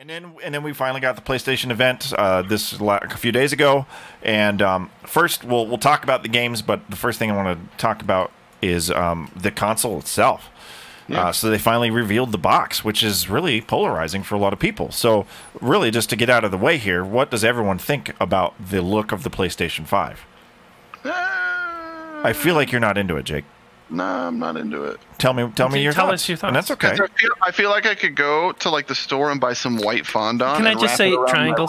And then we finally got the PlayStation event a few days ago. And first, we'll talk about the games, but the first thing I want to talk about is the console itself. Yeah. So they finally revealed the box, which is really polarizing for a lot of people. So really, just to get out of the way here, what does everyone think about the look of the PlayStation 5? I feel like you're not into it, Jake. No, I'm not into it. Tell me your thoughts. Tell us your thoughts. And that's okay. I feel like I could go to like the store and buy some white fondant. Can I just say triangles?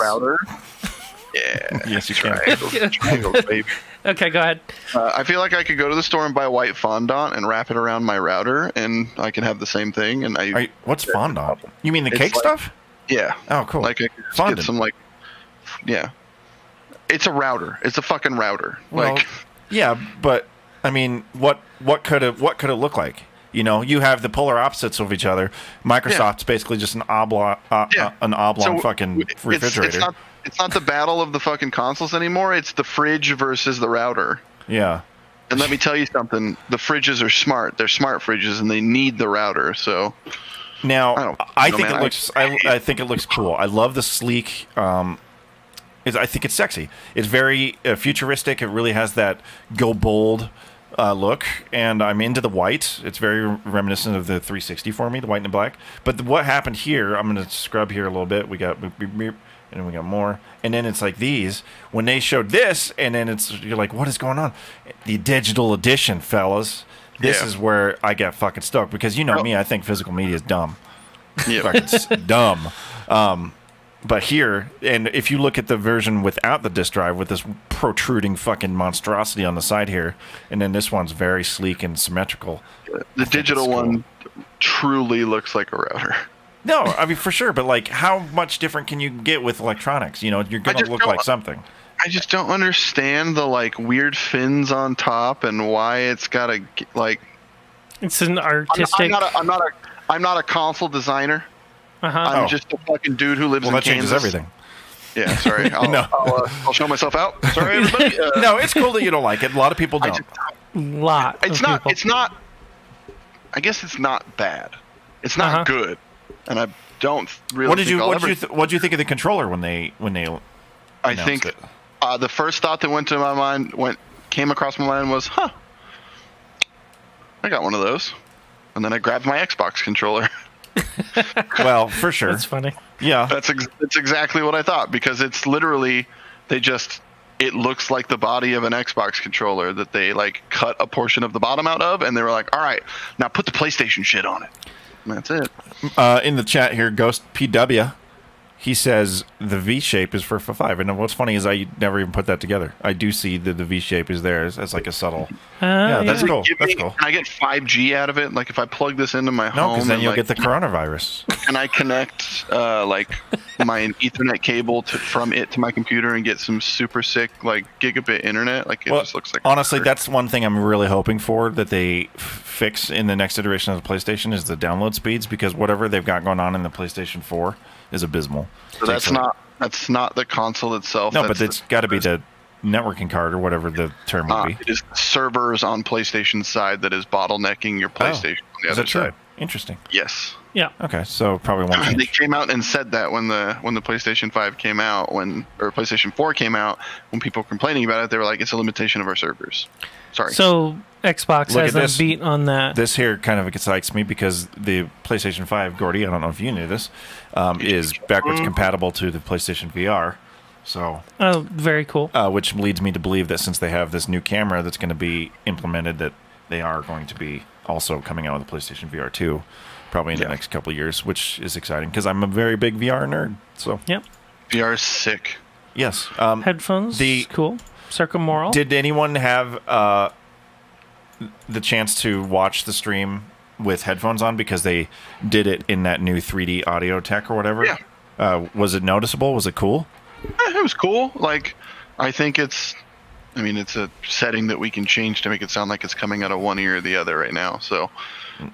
Yeah. Yes, you can. Triangles, baby. Okay, go ahead. I feel like I could go to the store and buy white fondant and wrap it around my router, and I can have the same thing. And what's fondant? You mean the cake stuff? Yeah. Oh, cool. Like I could get some yeah. It's a router. It's a fucking router. Well, yeah, but I mean, what could it look like? You know, you have the polar opposites of each other. Microsoft's basically just an oblong fucking refrigerator. It's not the battle of the fucking consoles anymore. It's the fridge versus the router. Yeah. And let me tell you something. The fridges are smart. They're smart fridges, and they need the router. So now, I think it looks cool. I love the sleek. I think it's sexy. It's very futuristic. It really has that go bold look, and I'm into the white. It's very reminiscent of the 360 for me, the white and the black. But what happened here, I'm going to scrub here a little bit. We got and then we got more, and then it's like these. When they showed this, and then you're like, what is going on? The digital edition, fellas. This is where I get fucking stoked, because you know me, I think physical media is dumb. Yeah, fucking dumb. But here, and if you look at the version without the disk drive, with this protruding fucking monstrosity on the side here, and then this one's very sleek and symmetrical. The digital one truly looks like a router. No, I mean, for sure, but like, how much different can you get with electronics? You know, you're going to look like something. I just don't understand the like weird fins on top and why it's got a like. It's an artistic. I'm not a console designer. I'm just a fucking dude who lives in Kansas. Well, that changes everything. Yeah, sorry. I'll show myself out. Sorry, everybody. No, it's cool that you don't like it. A lot of people don't. It's not. I guess it's not bad. It's not good, and I don't really. What did you think of the controller when they? I think the first thought that came across my mind was, I got one of those, and then I grabbed my Xbox controller. Well, for sure. That's funny. Yeah. That's exactly what I thought, because it's literally it looks like the body of an Xbox controller that they like cut a portion of the bottom out of, and they were like, all right, now put the PlayStation shit on it. And that's it. In the chat here, Ghost PW, he says the V shape is for 5. And what's funny is I never even put that together. I do see that the V shape is there as like a subtle. That's cool. That's cool. Can I get 5G out of it? Like if I plug this into my home, no, because then you'll get the coronavirus. Can I connect like my Ethernet cable from it to my computer and get some super sick like gigabit internet? Like it just looks like. Honestly, that's one thing I'm really hoping for that they fix in the next iteration of the PlayStation is the download speeds, because whatever they've got going on in the PlayStation 4 is abysmal. So that's not the console itself. No, but it's got to be the networking card or whatever the term would be. It is servers on PlayStation's side that is bottletecking your PlayStation on the other side. Interesting. Yes. Yeah. Okay, so probably one change. They came out and said that when the PlayStation 5 came out, or PlayStation 4 came out, when people were complaining about it, they were like, it's a limitation of our servers. Sorry. So Xbox has a beat on that. This here kind of excites me because the PlayStation 5, Gordy, I don't know if you knew this, is backwards compatible to the PlayStation VR. So, very cool. Which leads me to believe that since they have this new camera that's going to be implemented, that they are going to be also coming out with the PlayStation VR 2, probably in the next couple of years, which is exciting because I'm a very big VR nerd. So, yep, VR is sick. Yes, headphones. Cool. Circummoral. Did anyone have the chance to watch the stream with headphones on, because they did it in that new 3D audio tech or whatever? Yeah. Was it noticeable? Was it cool? It was cool. Like, I think it's a setting that we can change to make it sound like it's coming out of one ear or the other right now. So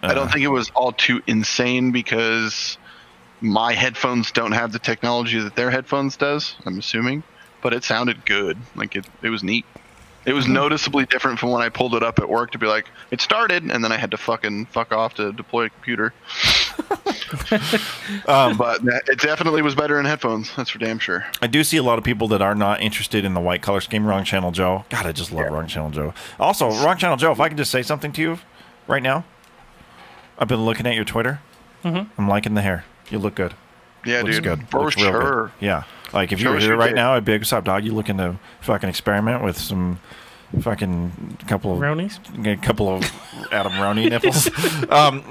I don't think it was all too insane, because my headphones don't have the technology that their headphones does, I'm assuming. But it sounded good. Like it was neat. It was noticeably different from when I pulled it up at work to be like, it started, and then I had to fuck off to deploy a computer. But it definitely was better in headphones. That's for damn sure. I do see a lot of people that are not interested in the white color scheme. Wrong Channel Joe. God, I just love Wrong Channel Joe. Also, Wrong Channel Joe, if I can just say something to you right now. I've been looking at your Twitter. I'm liking the hair. You look good. Yeah, looks dude. Good. For looks real sure. Good. Yeah. Like, if you were here right now, I'd be like, what's up, dog? You looking to fucking experiment with some fucking couple of... Ronies? A couple of Adam Roney nipples.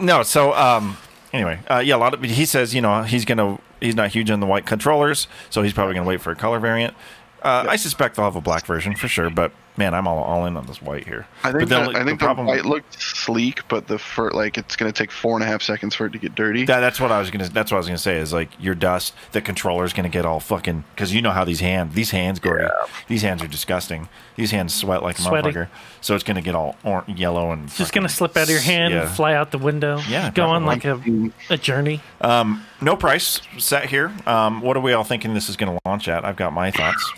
No, so... Anyway, yeah, a lot of he says, you know, he's not huge on the white controllers, so he's probably gonna wait for a color variant. I suspect they'll have a black version for sure, but man, I'm all in on this white here. I think the white looked sleek, but it's gonna take 4.5 seconds for it to get dirty. That's what I was gonna say is like your dust, the controller's gonna get all fucking, because you know how these hands go. Yeah. These hands are disgusting. These hands sweat like a motherfucker, so it's gonna get all yellow and it's just gonna slip out of your hand and fly out the window. Yeah, go on like a journey. No price set here. What are we all thinking this is gonna launch at? I've got my thoughts.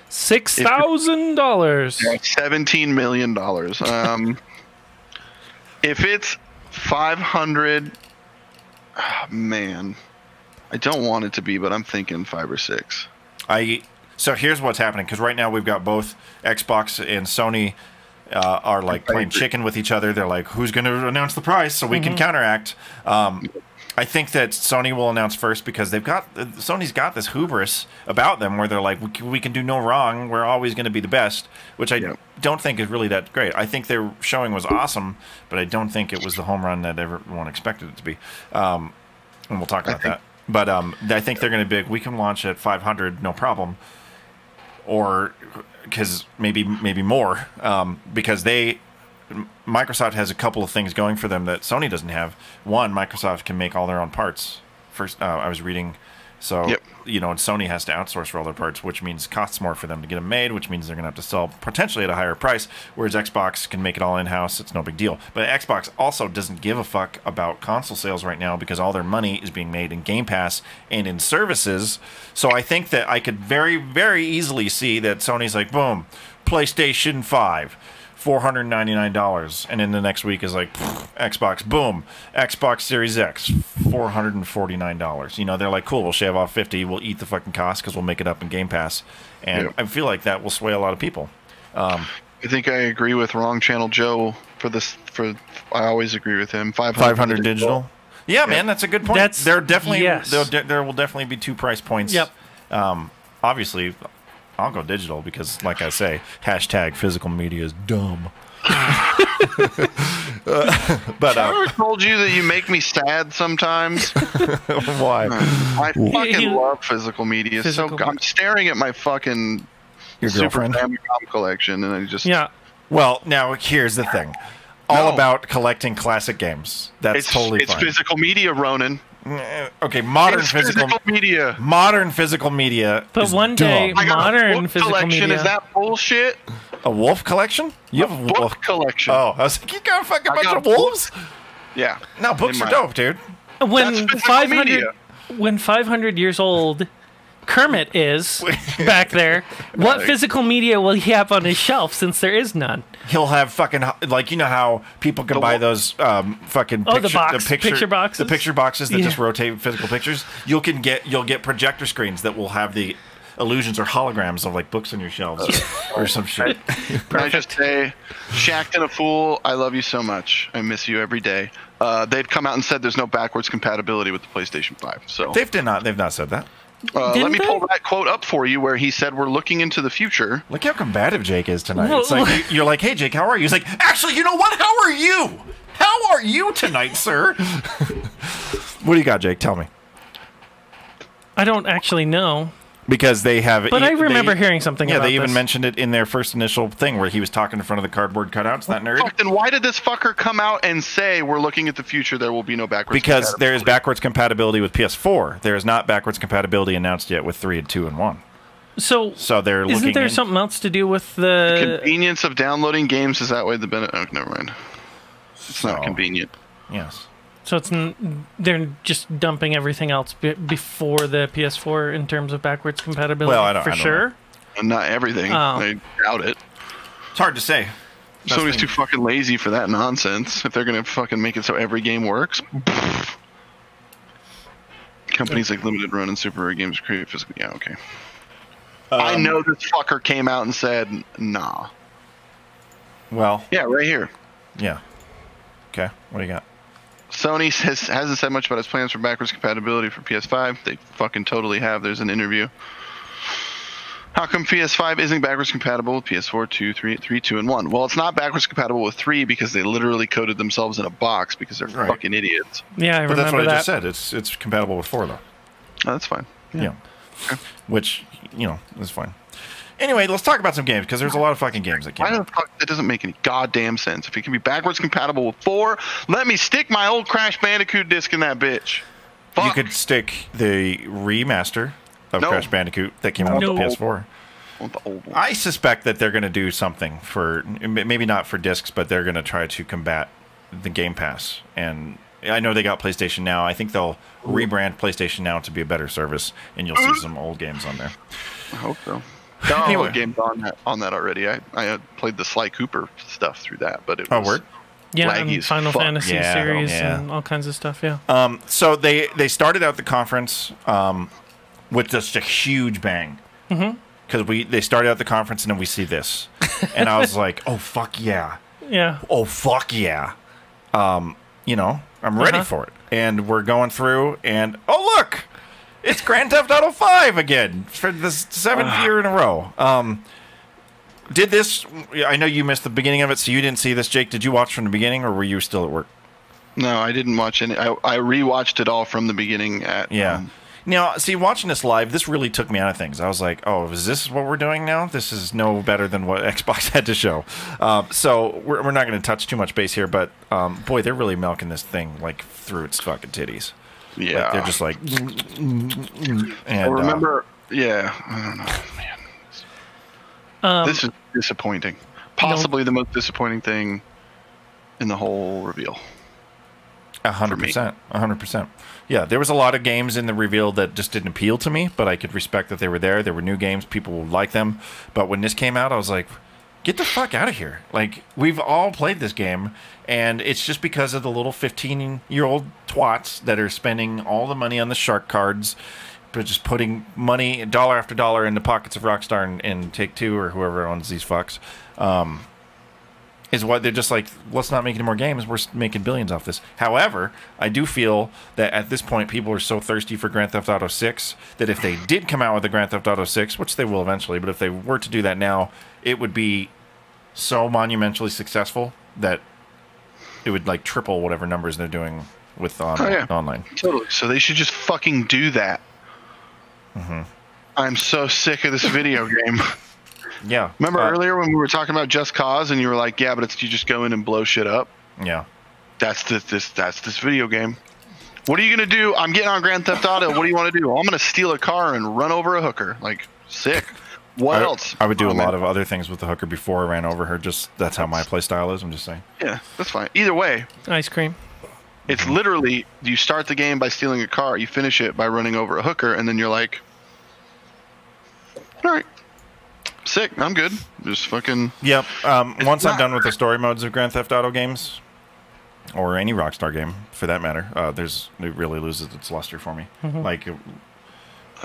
$6,000. $17 million. If it's 500, man, I don't want it to be, but I'm thinking 5 or 6. So here's what's happening, because right now we've got both Xbox and Sony are like playing chicken with each other. They're like, who's going to announce the price so we can counteract? I think that Sony will announce first because Sony's got this hubris about them where they're like, we can do no wrong. We're always going to be the best, which I don't think is really that great. I think their showing was awesome, but I don't think it was the home run that everyone expected it to be. And we'll talk about that. But I think they're going to be, we can launch at 500, no problem. Or because maybe more, because Microsoft has a couple of things going for them that Sony doesn't have. One, Microsoft can make all their own parts. First, I was reading, so you know, and Sony has to outsource for all their parts, which means it costs more for them to get them made, which means they're going to have to sell potentially at a higher price. Whereas Xbox can make it all in-house; it's no big deal. But Xbox also doesn't give a fuck about console sales right now because all their money is being made in Game Pass and in services. So I think that I could very, very easily see that Sony's like, boom, PlayStation 5. $499, and then the next week is like Xbox, boom, Xbox Series X, $449. You know, they're like, cool, we'll shave off 50, we'll eat the fucking cost because we'll make it up in Game Pass, and I feel like that will sway a lot of people. I think I agree with Wrong Channel Joe for this. I always agree with him. 500 digital. Yeah, man, that's a good point. There will definitely be 2 price points. Yep. Obviously. I'll go digital because, like I say, #, physical media is dumb. But I ever told you that you make me sad sometimes? Why? I fucking love physical media. I'm staring at my fucking Super Famicom collection, and I just Well, now here's the thing. All about collecting classic games. That's totally fine. It's physical media, Ronan. Okay, modern physical media. Modern physical media. But one day, modern physical media. Is that bullshit? A wolf collection? You have a wolf collection. Oh, I was like, you got a fucking bunch of wolves? Yeah. No, books are dope, dude. When 500 years old Kermit is back there, what physical media will he have on his shelf since there is none? He'll have fucking, like, you know how people can buy those fucking picture boxes? The picture boxes that just rotate physical pictures? You'll get projector screens that will have the illusions or holograms of like books on your shelves or some shit. Can I just say, Shaqtin' a Fool, I love you so much. I miss you every day. They've come out and said there's no backwards compatibility with the PlayStation 5. So they've not said that. Let me pull that quote up for you where he said we're looking into the future. Look how combative Jake is tonight. It's like you're like, hey Jake, how are you? He's like, actually, you know what? How are you? How are you tonight, sir? What do you got, Jake? Tell me. I don't actually know. Because they have... But I remember hearing something about this. Yeah, they even mentioned it in their first initial thing where he was talking in front of the cardboard cutouts, that nerd. Then why did this fucker come out and say we're looking at the future, there will be no backwards compatibility? Because there is backwards compatibility with PS4. There is not backwards compatibility announced yet with 3 and 2 and 1. So they're looking... Isn't there something else to do with the... convenience of downloading games is that way the benefit... Oh, never mind. It's not convenient. Yes. So they're just dumping everything else before the PS4 in terms of backwards compatibility. Well, I don't know. Not everything. I doubt it. It's hard to say. Sony's too fucking lazy for that nonsense. If they're gonna fucking make it so every game works. Companies like Limited Run and Super Rare Games create physical. Yeah, okay. I know this fucker came out and said, nah. Well. Yeah, right here. Yeah. Okay, what do you got? Sony hasn't said much about its plans for backwards compatibility for PS5. They fucking totally have. There's an interview. How come PS5 isn't backwards compatible with PS4, 2, 3, 2, and 1? Well, it's not backwards compatible with 3 because they literally coded themselves in a box because they're fucking idiots. Yeah, I remember that. But that's what I just said. It's compatible with 4, though. Oh, that's fine. Yeah. Okay. Which, is fine. Anyway, let's talk about some games because there's a lot of fucking games that came out. Why the fuck? That doesn't make any goddamn sense. If it can be backwards compatible with 4, let me stick my old Crash Bandicoot disc in that bitch. Fuck. You could stick the remaster of Crash Bandicoot that came out on PS4. The old one. I suspect that they're going to do something for, maybe not for discs, but they're going to try to combat the Game Pass. And I know they got PlayStation Now. I think they'll rebrand PlayStation Now to be a better service, and you'll see some old games on there. I hope so. No, anyway. Games on that already. I played the Sly Cooper stuff through that, but it was word? Yeah, and Final Fantasy series and all kinds of stuff. Yeah. So they started out the conference with just a huge bang. Mm-hmm. Because they started out the conference and then we see this, and I was like, "Oh fuck yeah, yeah, oh fuck yeah," I'm ready for it. And we're going through, and oh look, it's Grand Theft Auto 5 again for the 7th year in a row. Did this? I know you missed the beginning of it, so you didn't see this, Jake. Did you watch from the beginning, or were you still at work? No, I didn't watch any. I rewatched it all from the beginning. Now, see, watching this live, this really took me out of things. I was like, oh, is this what we're doing now? This is no better than what Xbox had to show. So we're not going to touch too much base here, but boy, they're really milking this thing like through its fucking titties. Yeah. Like, they're just like... And, I remember... I don't know, man. This is disappointing. Possibly the most disappointing thing in the whole reveal. 100%. 100%. Yeah, there was a lot of games in the reveal that just didn't appeal to me, but I could respect that they were there. There were new games. People would like them. But when this came out, I was like, get the fuck out of here. Like, we've all played this game, and it's just because of the little 15-year-old twats that are spending all the money on the shark cards, but just putting money, dollar after dollar, in the pockets of Rockstar and Take-Two or whoever owns these fucks. Is what they're just like, let's not make any more games. We're making billions off this. However, I do feel that at this point, people are so thirsty for Grand Theft Auto 6 that if they did come out with a Grand Theft Auto 6, which they will eventually, but if they were to do that now, it would be so monumentally successful that it would like triple whatever numbers they're doing with online. Totally. So they should just fucking do that. Mm-hmm. I'm so sick of this video game. Yeah. Remember earlier when we were talking about Just Cause and you were like, yeah, but you just go in and blow shit up? Yeah. That's this video game. What are you going to do? I'm getting on Grand Theft Auto. What do you want to do? I'm going to steal a car and run over a hooker. Like, sick. What else? I would do a lot of other things with the hooker before I ran over her. Just that's how my play style is. I'm just saying. Yeah, that's fine. Either way. Ice cream. It's literally, you start the game by stealing a car. You finish it by running over a hooker. And then you're like, all right. Sick. I'm good. Just fucking... Yep. Once I'm done with the story modes of Grand Theft Auto games, or any Rockstar game, for that matter, it really loses its luster for me. Mm-hmm. Like,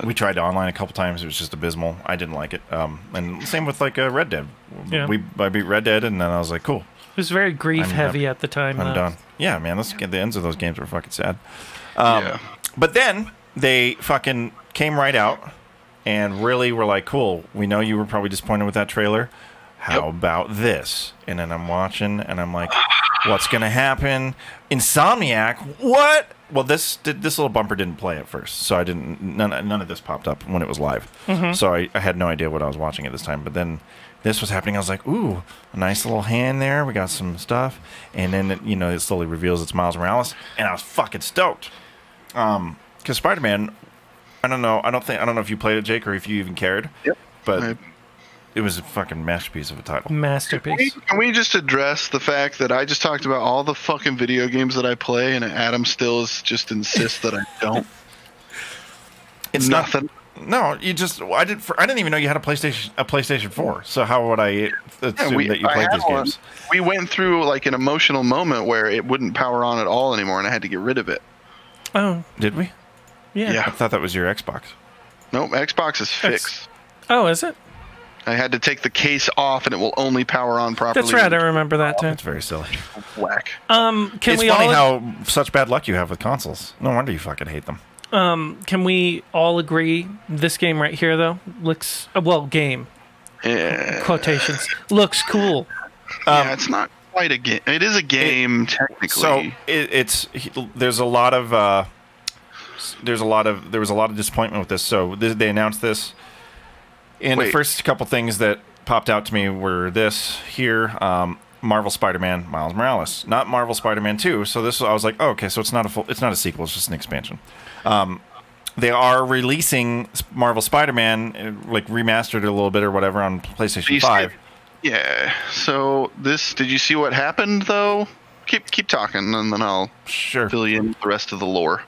we tried online a couple times. It was just abysmal. I didn't like it. And same with, like, Red Dead. Yeah. I beat Red Dead, and then I was like, cool. It was very grief-heavy at the time. I'm done. Yeah, man. The ends of those games were fucking sad. Yeah. But then, they fucking came right out, and really were like, cool, we know you were probably disappointed with that trailer. How about this? And then I'm watching, and I'm like, what's going to happen? Insomniac? What? Well, this little bumper didn't play at first, so I didn't. None of this popped up when it was live. Mm-hmm. So I had no idea what I was watching at this time. But then this was happening. I was like, ooh, a nice little hand there. We got some stuff. And then, it slowly reveals it's Miles Morales. And I was fucking stoked. Because Spider-Man... I don't know if you played it, Jake, or if you even cared. Yep. But it was a fucking masterpiece of a title. Masterpiece. Can we just address the fact that I just talked about all the fucking video games that I play, and Adam still just insists that I don't? It's nothing. No, I didn't even know you had a PlayStation 4. So how would I assume that you played these games? We went through like an emotional moment where it wouldn't power on at all anymore, and I had to get rid of it. Oh, did we? Yeah. I thought that was your Xbox. Nope, Xbox is fixed. Oh, is it? I had to take the case off, and it will only power on properly. That's right. I remember that too. That's very silly. Whack. It's funny how such bad luck you have with consoles. No wonder you fucking hate them. Can we all agree this game right here though looks game quotations looks cool? Yeah, it's not quite a game. It is a game technically. So there was a lot of disappointment with this. So they announced this. And the first couple things that popped out to me were this here, Marvel Spider-Man Miles Morales, not Marvel Spider-Man 2. So I was like, oh, okay, so it's not a sequel, it's just an expansion. They are releasing Marvel Spider-Man, like remastered a little bit or whatever on PlayStation 5. Yeah. So did you see what happened though? Keep talking, and then I'll fill you in the rest of the lore.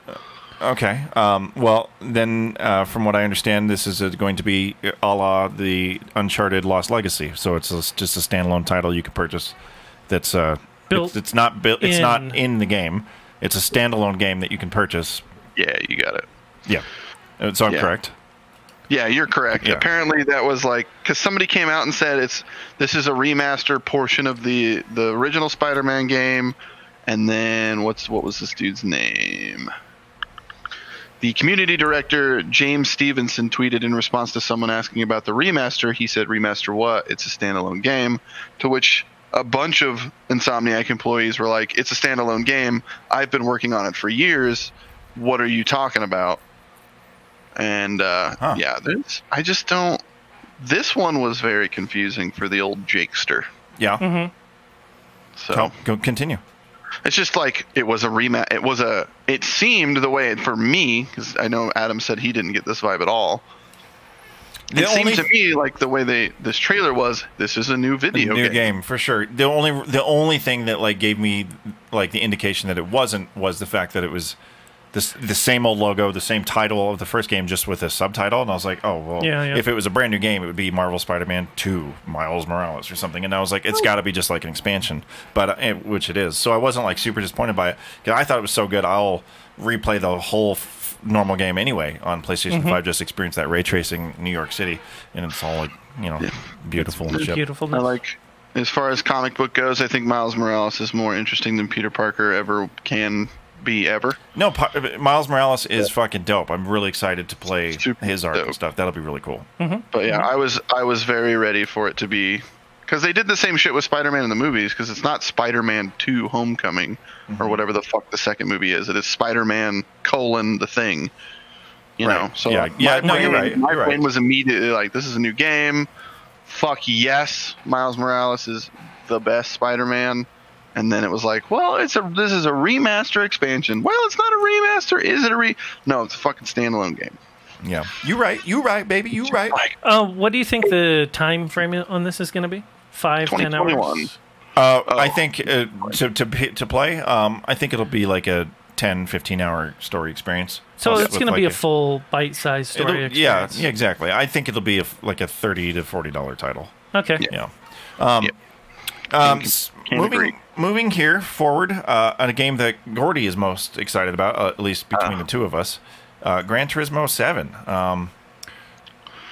Okay. Well, then, from what I understand, this is going to be a la the Uncharted Lost Legacy. So it's just a standalone title you can purchase. That's built. It's not built. It's not in the game. It's a standalone game that you can purchase. Yeah, you got it. Yeah. So I'm correct. Yeah, you're correct. Yeah. Apparently, that was because somebody came out and said this is a remaster portion of the original Spider-Man game, and then what was this dude's name? The community director, James Stevenson, tweeted in response to someone asking about the remaster. He said, remaster what? It's a standalone game. To which a bunch of Insomniac employees were like, it's a standalone game. I've been working on it for years. What are you talking about? And, I just don't... This one was very confusing for the old Jakester. Yeah. Mm-hmm. So go continue. It's just like it was a rematch. It seemed the way for me, because I know Adam said he didn't get this vibe at all. It seemed to me like the way this trailer was. This is a new video game for sure. The only thing that gave me the indication that it wasn't was the fact that it was the same old logo, the same title of the first game, just with a subtitle. And I was like, oh well, if it was a brand new game, it would be Marvel Spider-Man 2 Miles Morales or something. And I was like, it's got to be just like an expansion, which it is. So I wasn't super disappointed by it. I thought it was so good. I'll replay the whole normal game anyway on PlayStation 5. Just experience that ray tracing in New York City, and it's all beautiful. Beautiful. I like. As far as comic book goes, I think Miles Morales is more interesting than Peter Parker ever can be ever. No, Miles Morales is fucking dope. I'm really excited to play his art and stuff. That'll be really cool. Mm-hmm. But yeah, I was very ready for it to be, because they did the same shit with Spider-Man in the movies, because it's not Spider-Man 2 Homecoming or whatever the fuck the second movie is. It is Spider-Man : The Thing. You know. So you're right. My brain was immediately like, this is a new game. Fuck yes, Miles Morales is the best Spider-Man. And then it was like, well, this is a remaster expansion. Well, it's not a remaster. Is it No, it's a fucking standalone game. Yeah. You right, baby. You right. What do you think the time frame on this is going to be? 5-10 hours? I think to play, I think it'll be like a 10-15 hour story experience. So it's going to be a full bite-sized story experience. Yeah, exactly. I think it'll be like a $30 to $40 title. Okay. Moving here forward, on a game that Gordy is most excited about, at least between the two of us, Gran Turismo 7. What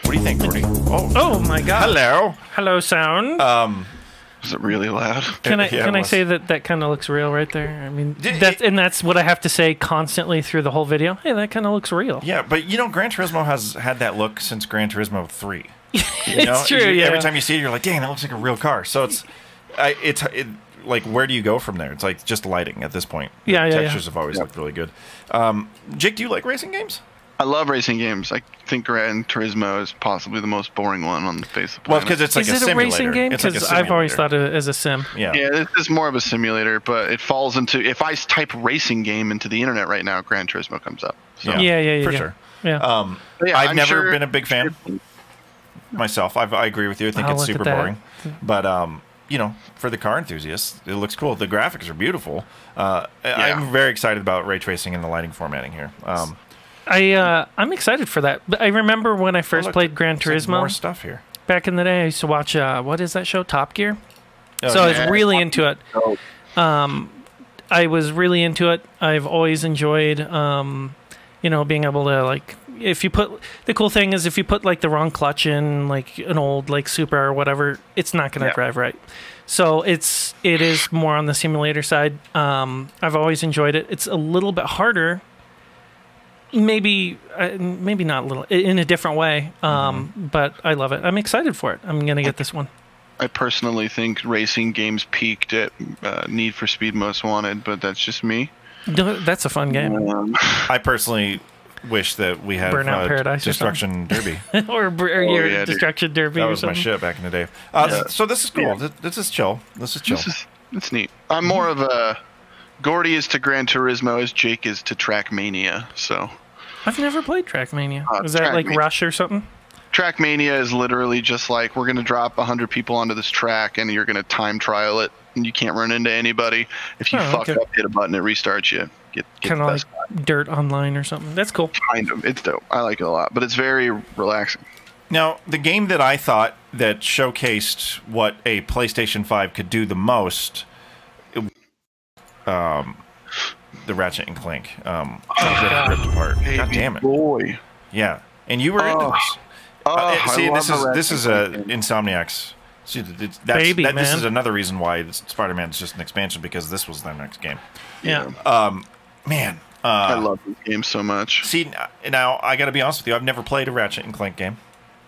do you think, Gordy? Oh my God! Hello, sound. Is it really loud? Can I say that kind of looks real right there? I mean, that's what I have to say constantly through the whole video. Hey, that kind of looks real. Yeah, but Gran Turismo has had that look since Gran Turismo 3. It's true. Every time you see it, you're like, dang, that looks like a real car. So it's like, where do you go from there? It's like just lighting at this point. Yeah, Textures have always looked really good. Jake, do you like racing games? I love racing games. I think Gran Turismo is possibly the most boring one on the face of the planet. Well, because it's like a simulator. Is it a racing game? Because I've always thought of it as a sim. Yeah, this is more of a simulator, but it falls into... If I type racing game into the internet right now, Gran Turismo comes up. So. Yeah. For sure. Yeah. I've never been a big fan myself. I agree with you. I think it's super boring. But... for the car enthusiasts, it looks cool. The graphics are beautiful. I'm very excited about ray tracing and the lighting formatting here. I'm excited for that. But I remember when I first played Gran Turismo. More stuff here. Back in the day, I used to watch what is that show? Top Gear. I was really into it. I was really into it. I've always enjoyed You know, being able to like, if you put the cool thing is if you put like the wrong clutch in like an old like Supra or whatever, it's not going to drive right. So it is more on the simulator side. I've always enjoyed it. It's a little bit harder. Maybe not a little, in a different way, but I love it. I'm excited for it. I'm going to get this one. I personally think racing games peaked at Need for Speed Most Wanted, but that's just me. That's a fun game. I personally wish that we had Burnout Paradise Destruction Derby. or Destruction Derby. That was my shit back in the day. So this is cool. Yeah. This is chill. It's neat. I'm more of a... Gordy is to Gran Turismo as Jake is to Trackmania, so... I've never played Trackmania. Is that like Rush or something? Trackmania is literally just like, we're going to drop 100 people onto this track, and you're going to time trial it, and you can't run into anybody. If you fuck up, hit a button, it restarts you. Kind of like Dirt Online or something. That's cool. Kind of. It's dope. I like it a lot, but it's very relaxing. Now, the game that I thought that showcased what a PlayStation 5 could do the most... the Ratchet and Clank. Ripped apart. God damn it. Boy. Yeah. And you were into this. See, this is a Insomniac's. See, this is another reason why Spider-Man is just an expansion, because this was their next game. Yeah. Man. I love this game so much. See, now I got to be honest with you. I've never played a Ratchet and Clank game.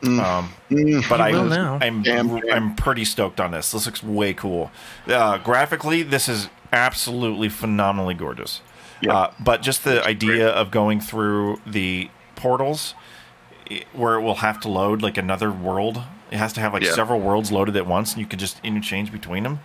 But I'm pretty stoked on this. This looks way cool. Graphically, this is absolutely phenomenally gorgeous. But just the idea of going through the portals where it will have to load like another world. It has to have like several worlds loaded at once, and you can just interchange between them.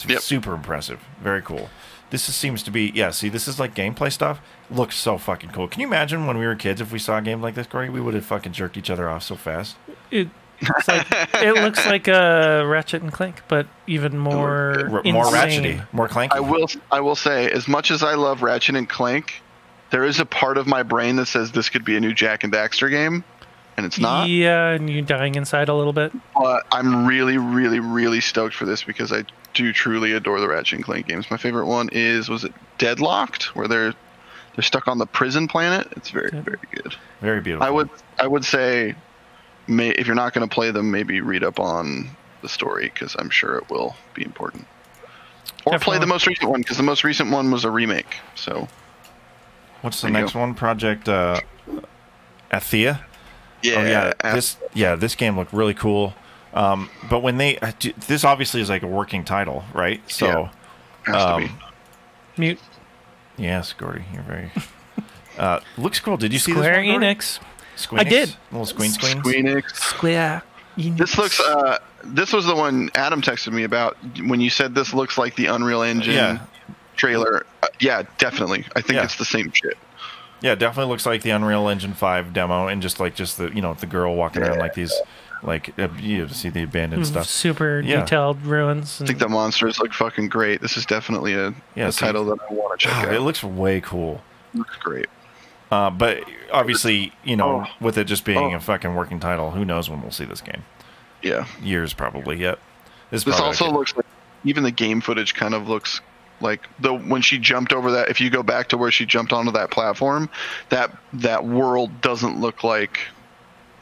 It's super impressive. Very cool. This seems to be, see, this is like gameplay stuff. Looks so fucking cool. Can you imagine when we were kids, if we saw a game like this, Corey, we would have fucking jerked each other off so fast. It looks like a Ratchet and Clank, but even more ratchety, more clanky. I will say, as much as I love Ratchet and Clank, there is a part of my brain that says this could be a new Jak and Daxter game, and it's not. Yeah, and you're dying inside a little bit. But I'm really, really, really stoked for this, because I do truly adore the Ratchet and Clank games. My favorite one was it Deadlocked, where they're stuck on the prison planet? It's very, very good. Very beautiful. I would say, if you're not going to play them, maybe read up on the story, because I'm sure it will be important. Or play the most recent one, because the most recent one was a remake. So, what's the next one? Project Athea. Yeah. This game looked really cool. But when this obviously is like a working title, right? So, has to be. Mute. Yes, Gordy, you're very. Looks cool. Did you see this Square one, Enix? Squeenix? I did. Little Squeenix. Square Enix. This looks. This was the one Adam texted me about when you said this looks like the Unreal Engine trailer. Yeah, definitely. I think it's the same shit. Yeah, definitely looks like the Unreal Engine 5 demo, and just the girl walking around like these. Like, you see the abandoned stuff. Super detailed ruins. I think the monsters look fucking great. This is definitely a title that I want to check out. It looks way cool. It looks great. But obviously, with it just being a fucking working title, who knows when we'll see this game? Yeah. Years probably yet. This also looks like, even the game footage kind of looks like when she jumped over that, if you go back to where she jumped onto that platform, that world doesn't look like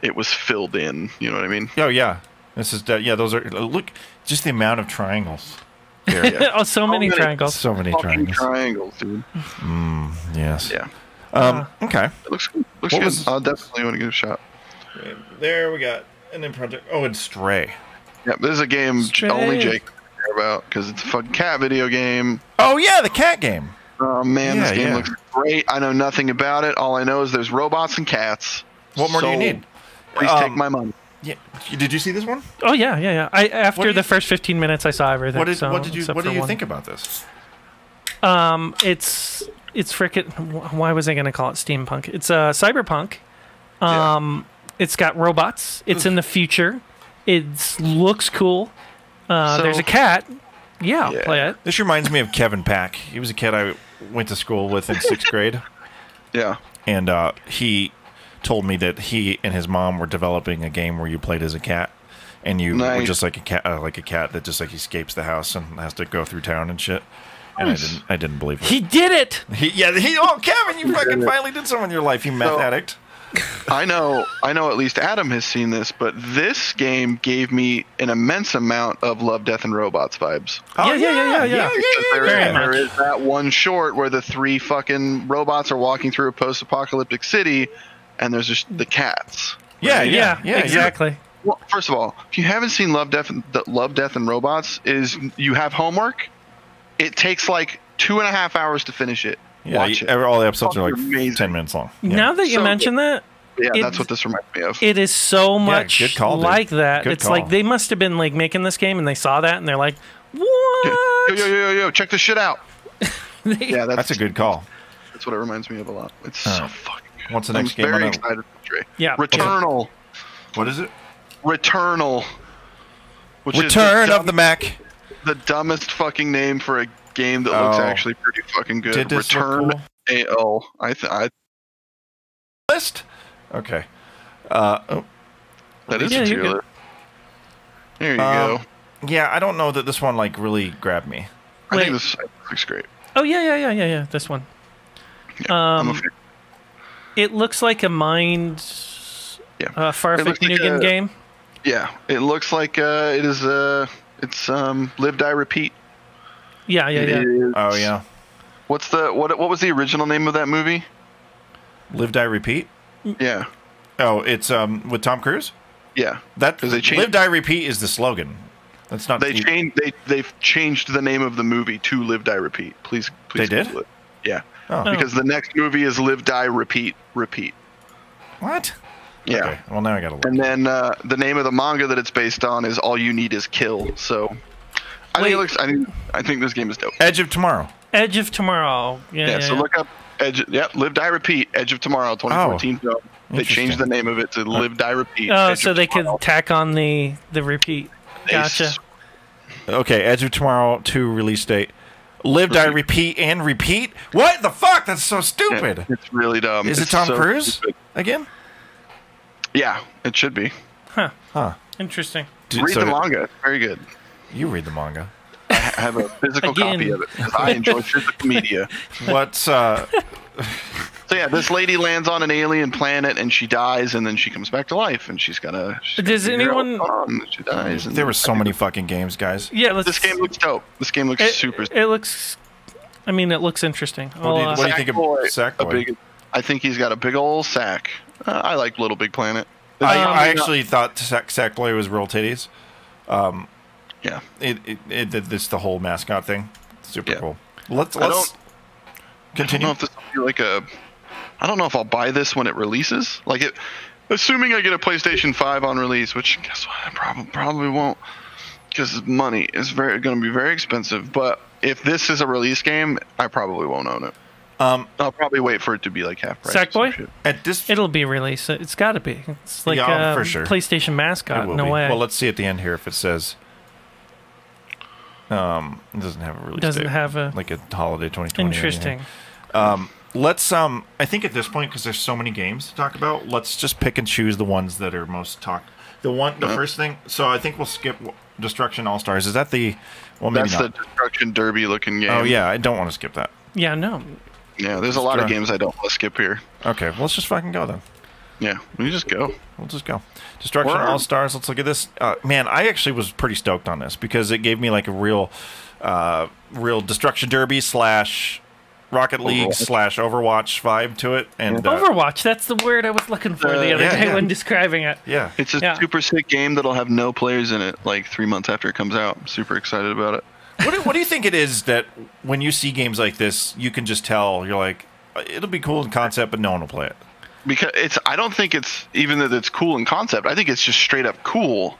it was filled in. You know what I mean? Oh yeah, this is those are look just the amount of triangles. So many triangles. So many triangles, dude. Yes. Yeah. Okay. It looks good. I'll definitely want to give it a shot. There we got, and then and Stray. Yeah, this is a game only Jake can care about, because it's a fucking cat video game. Oh yeah, the cat game. Oh man, this game looks great. I know nothing about it. All I know is there's robots and cats. What more do you need? Please take my money. Yeah. Did you see this one? Oh yeah. After the first 15 minutes, I saw everything. What did you think about this? It's frickin'. Why was I going to call it steampunk? It's cyberpunk. It's got robots. It's in the future. It looks cool. There's a cat. Yeah, play it. This reminds me of Kevin Pack. He was a kid I went to school with in 6th grade. Yeah. And he told me that he and his mom were developing a game where you played as a cat, and you were just like a cat that just like escapes the house and has to go through town and shit. And I didn't believe it. He did it. Oh, Kevin, you fucking finally did something in your life, you meth addict. I know at least Adam has seen this, but this game gave me an immense amount of Love, Death, and Robots vibes. Oh, yeah. There is that one short where the 3 fucking robots are walking through a post-apocalyptic city, and there's just the cats. Yeah, exactly. Well, first of all, if you haven't seen Love, Death, and Robots, you have homework. It takes like 2.5 hours to finish it. Yeah, Watch it. all the episodes are like amazing. 10 minutes long. Yeah. Now that you mention that, that's what this reminds me of. it is so much good call, like that. Good it's call. like they must have been like making this game and they saw that and they're like, what? Yo, check this shit out. Yeah, that's a good call. That's what it reminds me of a lot. It's so fucking good. What's the next game? I'm very excited for Trey. Yeah. Returnal. What is it? Returnal. Return of the Mac. The dumbest fucking name for a game that looks actually pretty fucking good. Did this Return look cool? I List? Okay. that is a trailer. There you go. Yeah, I don't know that this one like really grabbed me. I think this looks great. Oh yeah. This one. Yeah, I'm a fan. It looks like a Mind Farfetch Nugan game. Yeah, it looks like it is. It's Live Die Repeat. Yeah. Oh yeah. What was the original name of that movie? Live Die Repeat? Yeah. Oh, it's with Tom Cruise? Yeah. Live Die Repeat is the slogan. That's not. They've changed the name of the movie to Live Die Repeat. Please. They did? Google it. Yeah. Oh. Because the next movie is Live Die Repeat. What? Yeah. Okay. Well, now I gotta look. And then the name of the manga that it's based on is All You Need Is Kill. So I think this game is dope. Edge of Tomorrow. Edge of Tomorrow. Yeah. So look up Edge. Yep. Live Die Repeat. Edge of Tomorrow. 2014 film. They changed the name of it to Live Die Repeat. Oh, so they could tack on the repeat. Gotcha. Okay. Edge of Tomorrow 2 release date. Live, Die, Repeat, and Repeat? What the fuck? That's so stupid. Yeah, it's really dumb. Is it Tom Cruise stupid. Again? Yeah, it should be. Huh. Interesting. Read the manga. It's very good. You read the manga. I have a physical copy of it. I enjoy physical media. What's So yeah, this lady lands on an alien planet and she dies, and then she comes back to life, and she's gotta. Does anyone? She dies. There were so many fucking games, guys. Yeah, this game looks dope. This game looks super. It looks. I mean, it looks interesting. What do you think of Sackboy? I think he's got a big old sack. I like Little Big Planet. I actually thought Sackboy was real titties. Yeah. This the whole mascot thing. Super cool. Let's continue. I don't know if this will be like a. I don't know if I'll buy this when it releases. Like it, assuming I get a PlayStation 5 on release, which guess what, I probably won't, because money is going to be very expensive. But if this is a release game, I probably won't own it. I'll probably wait for it to be like half price. Sackboy? It'll be released. It's got to be. It's like a for sure. PlayStation mascot. No way. Well, let's see at the end here if it says. It doesn't have a release date. Doesn't have a like a holiday 2020. Interesting. Let's I think at this point, because there's so many games to talk about, let's just pick and choose the ones that are most talked. The first thing. So I think we'll skip Destruction All Stars. Is that the? Well, maybe that's not. the Destruction Derby looking game. Oh yeah, I don't want to skip that. Yeah, no. Yeah, there's a lot of games I don't want to skip here. Okay, well, let's just fucking go then. Yeah, we just go. We'll just go. Destruction All Stars. Let's look at this. Man, I actually was pretty stoked on this because it gave me like a real Destruction Derby / Rocket League / Overwatch vibe to it. And Overwatch, that's the word I was looking for the other day when describing it. Yeah. It's a super sick game that'll have no players in it like 3 months after it comes out. I'm super excited about it. What do you think it is that when you see games like this, you can just tell, you're like, it'll be cool in concept, but no one will play it? Because I don't think it's even that it's cool in concept. I think it's just straight up cool.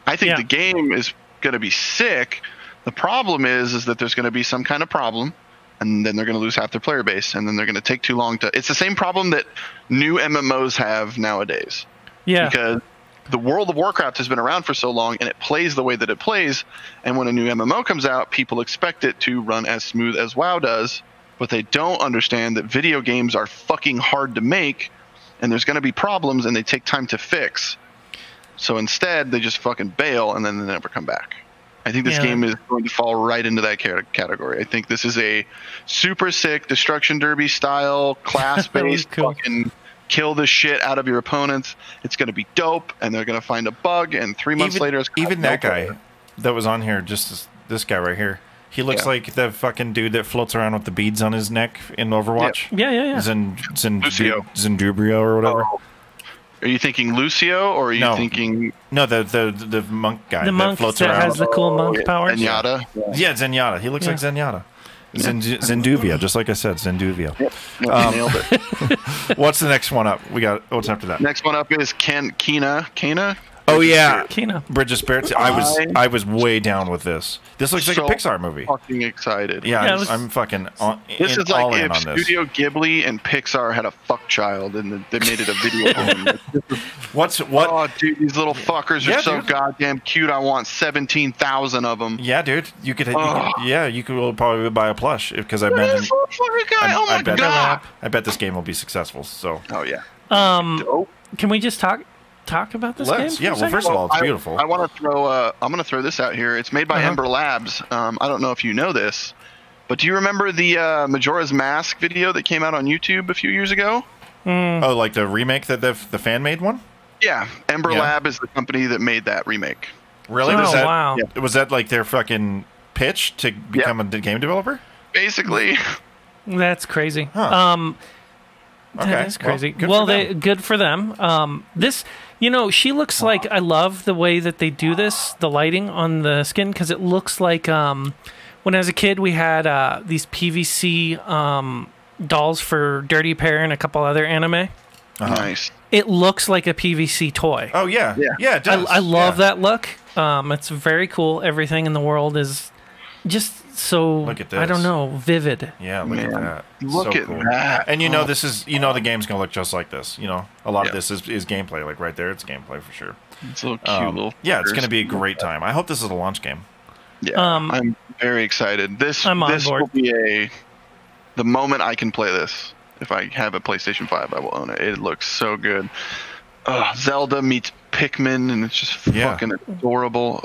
I think the game is going to be sick. The problem is that there's going to be some kind of problem, and then they're going to lose half their player base, and then they're going to take too long to. It's the same problem that new MMOs have nowadays. Yeah. Because the World of Warcraft has been around for so long, and it plays the way that it plays. And when a new MMO comes out, people expect it to run as smooth as WoW does, but they don't understand that video games are fucking hard to make, and there's going to be problems, and they take time to fix. So instead, they just fucking bail, and then they never come back. I think this game is going to fall right into that category. I think this is a super sick Destruction Derby style, class-based fucking kill the shit out of your opponents. It's going to be dope, and they're going to find a bug, and 3 months later, it's even that guy that was on here, just this guy right here. He looks like the fucking dude that floats around with the beads on his neck in Overwatch. Yeah. Zendubrio or whatever. Oh. Are you thinking Lucio, or are you thinking... No, the monk guy that floats around. The monk that has the cool monk powers. Zenyatta? Yeah, Zenyatta. He looks like Zenyatta. Zenduvia, just like I said, Zenduvia. Yep. Nailed it. What's the next one up? What's after that? Next one up is Kena. Oh yeah, Kena. Bridge of Spirits. I was way down with this. This looks like a Pixar movie. Fucking excited. Yeah, I'm fucking this is like if Studio Ghibli and Pixar had a fuck child and they made it a video game. What? Oh, dude, these little fuckers are so goddamn cute. I want 17,000 of them. Yeah, dude. You could probably buy a plush because I bet. Oh my god! I bet this game will be successful. So. Oh yeah. Can we just talk about this game? Yeah. Well, first of all, it's beautiful. I want to throw. I'm going to throw this out here. It's made by Ember Labs. I don't know if you know this, but do you remember the Majora's Mask video that came out on YouTube a few years ago? Oh, like the remake that the fan made one? Yeah, Ember Lab is the company that made that remake. Really? Wow. Was that like their fucking pitch to become a game developer? Basically. That's crazy. Huh. That is crazy. Good for them. This, she looks like, I love the way that they do this, the lighting on the skin, because it looks like when I was a kid, we had these PVC dolls for Dirty Pair and a couple other anime. Nice. It looks like a PVC toy. Oh, yeah. Yeah, it does. I love that look. It's very cool. Everything in the world is just so, look at this. I don't know, vivid. Yeah, look at that. Look at that. And this is, the game's going to look just like this. A lot of this is gameplay. Like right there, it's gameplay for sure. It's a little cute little. Yeah, it's going to be a great time. I hope this is a launch game. Yeah, I'm very excited. This will be the moment I can play this. If I have a PlayStation 5, I will own it. It looks so good. Zelda meets Pikmin, and it's just fucking adorable.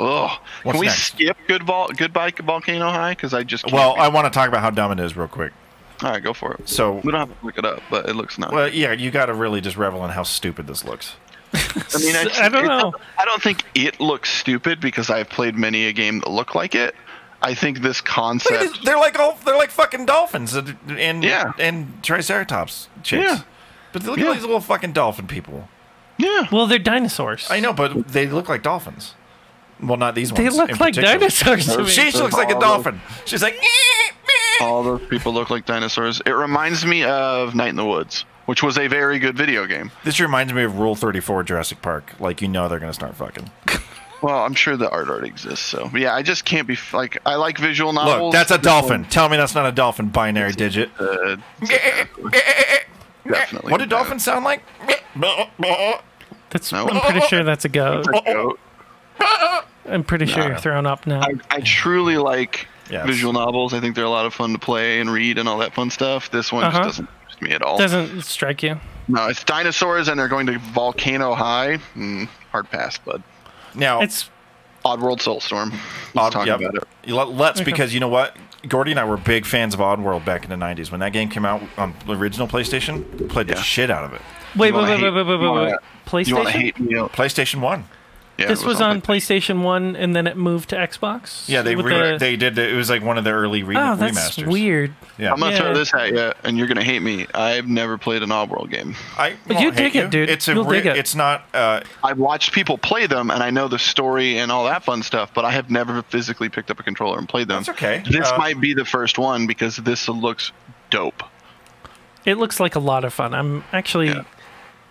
Can we skip Goodbye Volcano High? Because I just can't. Well, I want to talk about how dumb it is real quick. All right, go for it. So we don't have to look it up, but it looks nice. Well, yeah, you got to really just revel in how stupid this looks. I mean, I don't know. I don't think it looks stupid because I've played many a game that look like it. I think this concept. They're like fucking dolphins and Triceratops chicks. Yeah. But look at these little fucking dolphin people. Yeah. Well, they're dinosaurs. I know, but they look like dolphins. Well, not these ones. They look like dinosaurs. She looks like a dolphin. She's like. All those people look like dinosaurs. It reminds me of Night in the Woods, which was a very good video game. This reminds me of Rule 34 Jurassic Park. Like, they're going to start fucking. Well, I'm sure the art already exists, so yeah, I just can't be like I like visual novels. Look, that's a dolphin. Tell me that's not a dolphin. Binary digit. Definitely. What do dolphins sound like? I'm pretty sure that's a goat. I'm pretty sure you're throwing up now. I truly like visual novels. I think they're a lot of fun to play and read and all that fun stuff. This one just doesn't interest me at all. Doesn't strike you? No, it's dinosaurs and they're going to Volcano High. Hard pass, bud. Now it's Oddworld Soulstorm. Let's talk about it. Let's, because you know what? Gordy and I were big fans of Oddworld back in the 90s. When that game came out on the original PlayStation, we played the shit out of it. Wait. PlayStation? You want to hate me? PlayStation 1. Yeah, this was on PlayStation 1 and then it moved to Xbox? Yeah, they did. It was like one of the early remasters. That's weird. Yeah. I'm going to throw this at you, and you're going to hate me. I've never played an Oddworld game. But you dig it, dude. It's not... I've watched people play them, and I know the story and all that fun stuff, but I have never physically picked up a controller and played them. That's okay. This might be the first one, because this looks dope. It looks like a lot of fun. I'm actually...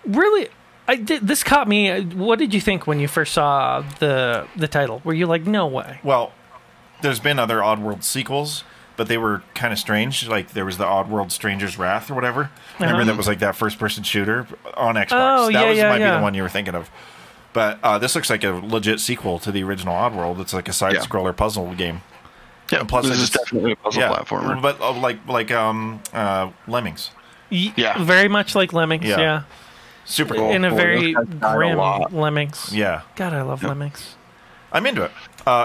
Really... This caught me. What did you think when you first saw the title? Were you like, no way? Well, there's been other Oddworld sequels, but they were kind of strange. Like, there was the Oddworld Stranger's Wrath or whatever. Remember that was like that first-person shooter on Xbox? Oh, That might be the one you were thinking of. But this looks like a legit sequel to the original Oddworld. It's like a side-scroller puzzle game. Yeah, and plus this is definitely a puzzle platformer. But like Lemmings. Yeah. Very much like Lemmings, yeah. Super cool. In a very grim Lemmings. Yeah. God, I love Lemmings. I'm into it.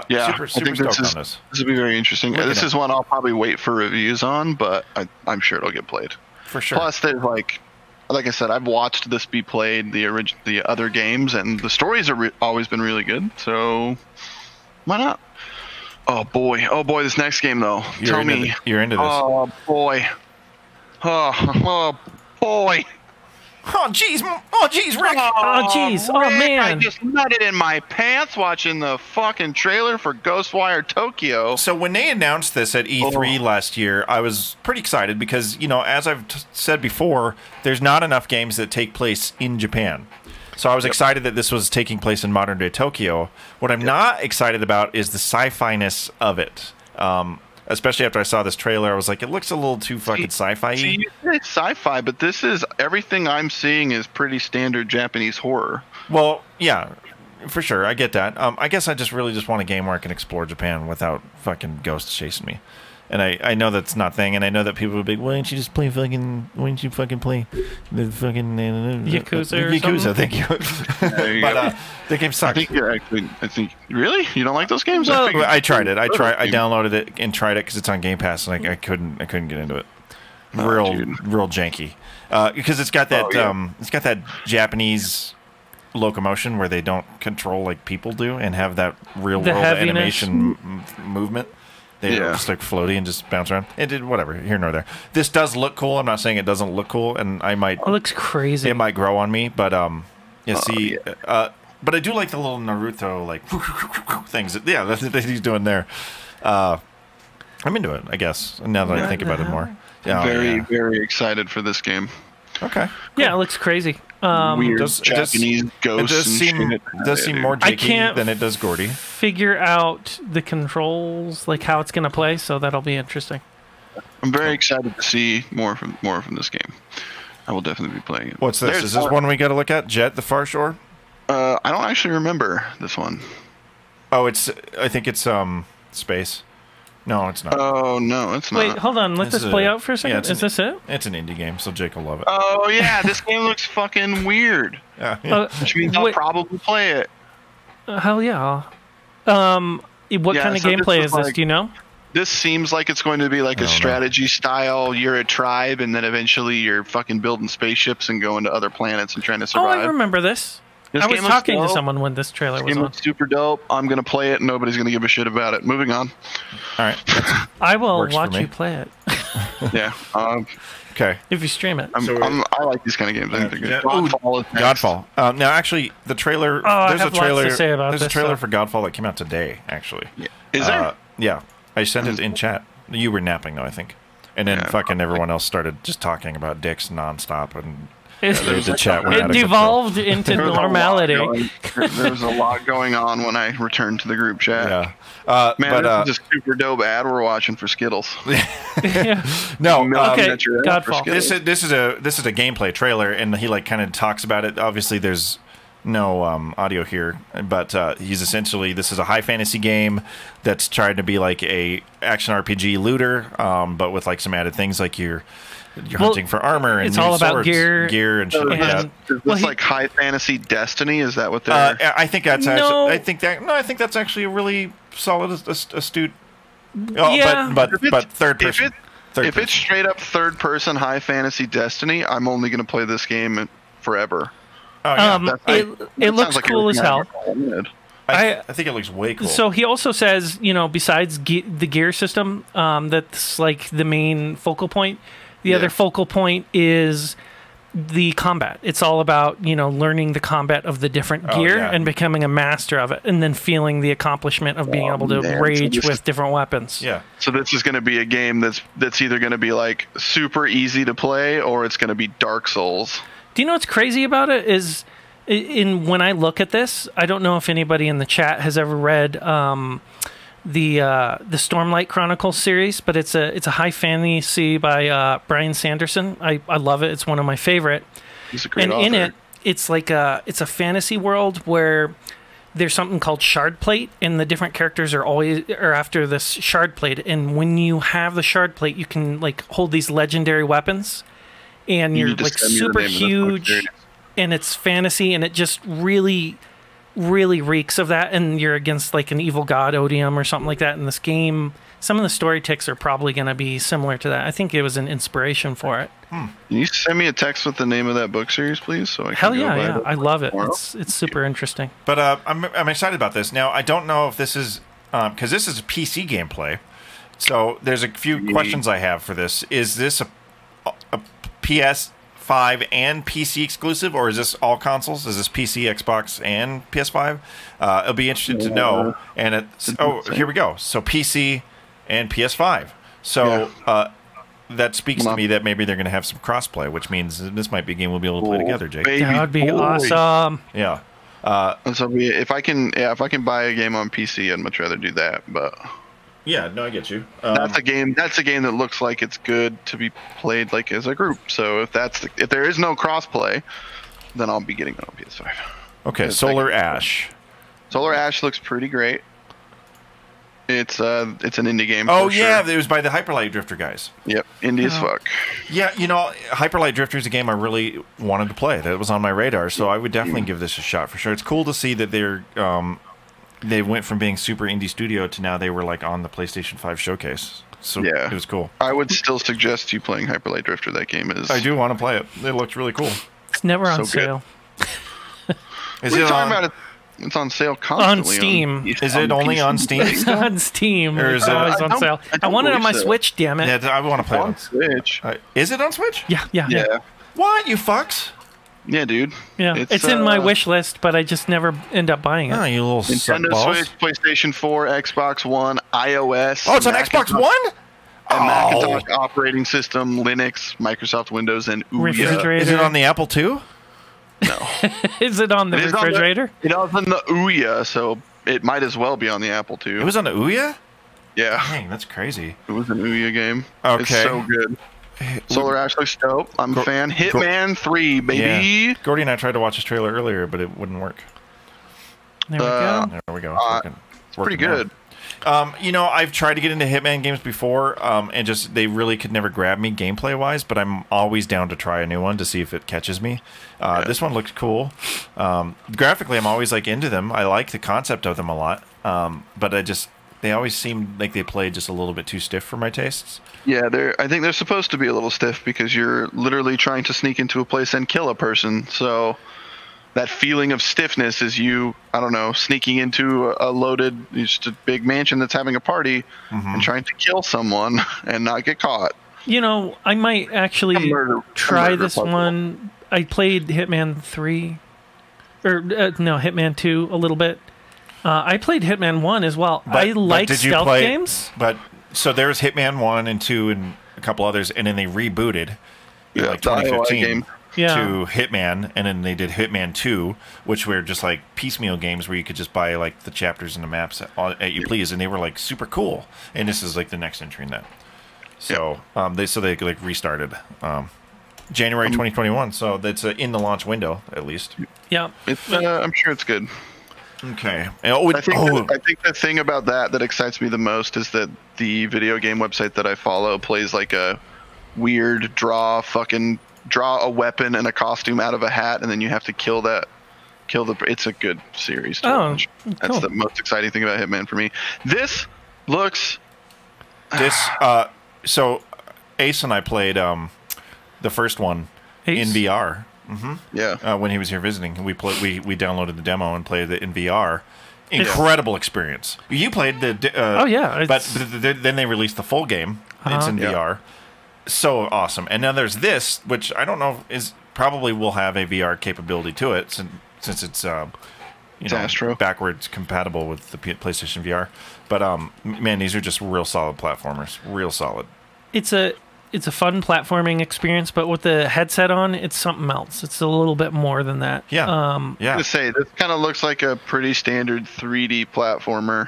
Yeah, super stoked on this. This will be very interesting. This is one I'll probably wait for reviews on, but I'm sure it'll get played. For sure. Plus, there's like I said, I've watched this be played, the other games, and the stories are always been really good. So why not? Oh boy, this next game though. Tell me, you're into this. Oh boy, oh boy. Oh jeez, Rick. Oh jeez, oh man. I just nutted in my pants watching the fucking trailer for Ghostwire Tokyo. So when they announced this at E3 last year, I was pretty excited because, you know, as I've said before, there's not enough games that take place in Japan. So I was excited that this was taking place in modern day Tokyo. What I'm not excited about is the sci-fi-ness of it. Especially after I saw this trailer, I was like, it looks a little too fucking sci-fi-y. See, it's sci-fi, but this is everything I'm seeing is pretty standard Japanese horror. Well, yeah, for sure. I get that. I guess I just really want a game where I can explore Japan without fucking ghosts chasing me. And I know that's not a thing, and I know that people would be like, why don't you play the fucking Yakuza or Yakuza, something? thank you. But the game sucks. I think really? You don't like those games? Well, I tried it. I downloaded it and tried it because it's on Game Pass, and I couldn't get into it. Real janky. Because it's got that Japanese locomotion where they don't control like people do and have that real world animation movement. They just like floaty and just bounce around. It did whatever, here nor there. This does look cool. I'm not saying it doesn't look cool, and I might. It looks crazy. It might grow on me, but but I do like the little Naruto like things. Yeah, that's what he's doing there. I'm into it, I guess. Now that I think about it more. Yeah, very excited for this game. Okay. Cool. Yeah, it looks crazy. Weird Japanese ghosts. It does seem more janky than it does Gordy. Figure out the controls, like how it's going to play, so that'll be interesting. I'm very excited to see more from this game. I will definitely be playing it. What's this? Is this one we got to look at? Jet the Far Shore? I don't actually remember this one. Oh, I think it's space. No, it's not. Oh, no, it's not. Wait, hold on. Let this play out for a second. Is this it? It's an indie game, so Jake will love it. Oh, yeah. This game looks fucking weird. Yeah. Which means I'll probably play it. Hell yeah. What kind of gameplay is this? Do you know? This seems like it's going to be like a strategy style. You're a tribe, and then eventually you're fucking building spaceships and going to other planets and trying to survive. Oh, I remember this. I was talking to someone when this trailer was on. Looks super dope. I'm going to play it, and nobody's going to give a shit about it. Moving on. All right. I will watch you play it. Yeah. Okay. If you stream it. I like these kind of games. I think they're good. Godfall. Now, actually, the trailer. There's a trailer. Lots to say about there's a trailer for Godfall that came out today. Actually. Yeah. Is there? Yeah. I sent it in chat. You were napping though, I think. And then fucking everyone else started just talking about dicks nonstop, and the chat went out of devolved into normality. There was a lot going on when I returned to the group chat. Yeah. This is a super dope ad we're watching for Skittles. No. Okay. Godfall. This is a gameplay trailer, and he like kind of talks about it. Obviously, there's no audio here, but he's essentially, this is a high fantasy game that's trying to be like a action RPG looter, but with like some added things like you're hunting for armor and it's all about swords, gear and shit like that. Is this like high fantasy Destiny? Is that what they're? I think that's actually. I think that's actually a really solid, astute. But third person. If it's straight up third person high fantasy Destiny, I'm only going to play this game forever. Oh, yeah. It looks cool as hell. I think it looks way cool. So he also says, besides the gear system, that's like the main focal point. The other focal point is the combat. It's all about, learning the combat of the different gear and becoming a master of it, and then feeling the accomplishment of being able to rage with different weapons. Yeah. So this is going to be a game that's either going to be like super easy to play, or it's going to be Dark Souls. Do you know what's crazy about it is, when I look at this, I don't know if anybody in the chat has ever read the Stormlight Chronicles series, but it's a high fantasy by Brian Sanderson. I love it. It's one of my favorite. He's a great author. In it, it's like it's a fantasy world where there's something called shard plate, and the different characters are after this shard plate. And when you have the shard plate, you can like hold these legendary weapons, and you're like super huge, and it's fantasy, and it just really really reeks of that, and you're against like an evil god odium or something like that in this game. Some of the story ticks are probably going to be similar to that. I think it was an inspiration for it. Can you send me a text with the name of that book series, please? So I can Hell go yeah, buy yeah. it I love it. tomorrow? It's super interesting. But I'm excited about this. Now, I don't know if this is... because this is a PC gameplay. So there's a few questions I have for this. Is this a PS5 and PC exclusive, or is this all consoles? Is this PC, Xbox, and PS5? It'll be interesting to know. And here we go. So PC and PS5. So that speaks to me that maybe they're going to have some crossplay, which means this might be a game we'll be able to play together, Jake. That would be awesome. Yeah. And so if I can buy a game on PC, I'd much rather do that. But Yeah, no, I get you. that's a game that looks like it's good to be played like as a group. So if there is no crossplay, then I'll be getting it on PS5. Okay, Solar Ash. Solar Ash looks pretty great. It's an indie game. Oh for yeah, sure. it was by the Hyperlight Drifter guys. Yep, indie as fuck. Yeah, Hyperlight Drifter is a game I really wanted to play. That was on my radar, so I would definitely give this a shot for sure. It's cool to see that they went from being super indie studio to now they were like on the PlayStation 5 showcase. So Yeah. it was cool. I would still suggest you playing Hyperlight Drifter. That game is. I do want to play it. It looks really cool. It's never on So good. sale. Is What are you it talking on? about? It's on sale constantly. On Steam. Is it only on Steam? It's on Steam. Or is It's it- always I on don't- sale. I I don't want it on my believe so. Switch, damn it. Yeah, I want to play it. On Switch. Is it on Switch? Yeah. Yeah. What, you fucks? Yeah, dude. Yeah. It's in my wish list, but I just never end up buying it. Oh, you little Nintendo suckballs. Switch, PlayStation 4, Xbox One, iOS. Oh, it's on Xbox One? And Oh. Macintosh operating system, Linux, Microsoft Windows, and Ouya. Refrigerator. Is it on the Apple too? No. Is it on the It is on refrigerator? It was on the Ouya, so it might as well be on the Apple too. It was on the Ouya? Yeah, Dang, that's crazy. it was an Ouya game. Okay. It's so good. Solar Ash looks dope. I'm a fan. Hitman 3, baby. Yeah. Gordy and I tried to watch this trailer earlier, but it wouldn't work. There we go. There we go. It's Pretty working now. good. I've tried to get into Hitman games before, and just they really could never grab me gameplay wise. But I'm always down to try a new one to see if it catches me. This one looks cool. Graphically, I'm always like into them. I like the concept of them a lot. But they always seem like they play just a little bit too stiff for my tastes. Yeah, I think they're supposed to be a little stiff because you're literally trying to sneak into a place and kill a person. So that feeling of stiffness is you, I don't know, sneaking into a loaded, just a big mansion that's having a party and trying to kill someone and not get caught. I might actually try murder this puzzle. one. I played Hitman 3, or no, Hitman 2 a little bit. I played Hitman 1 as well. I like stealth games. But so there's Hitman 1 and 2 and a couple others, and then they rebooted in like the IOI 2015 game. Yeah. to Hitman, and then they did Hitman 2, which were just like piecemeal games where you could just buy like the chapters and the maps at you please, and they were like super cool. And this is like the next entry in that. So they like restarted January 2021. So that's in the launch window at least. Yeah. I'm sure it's good. Okay. I think the thing about that excites me the most is that the video game website that I follow plays like a weird draw a weapon and a costume out of a hat, and then you have to kill the. It's a good series to watch. That's cool. the most exciting thing about Hitman for me. This looks. So Ace and I played the first one in Ace? VR. Yeah. When he was here visiting, we downloaded the demo and played it in VR. Incredible experience. You played the Oh, yeah, but then they released the full game. It's in VR. So awesome. And now there's this, which I don't know is probably will have a VR capability to it since it's Astro. backwards compatible with the PlayStation VR. But man, these are just real solid platformers. Real solid. It's a fun platforming experience, but with the headset on, it's something else. It's a little bit more than that. Yeah. I was gonna say this kind of looks like a pretty standard 3D platformer.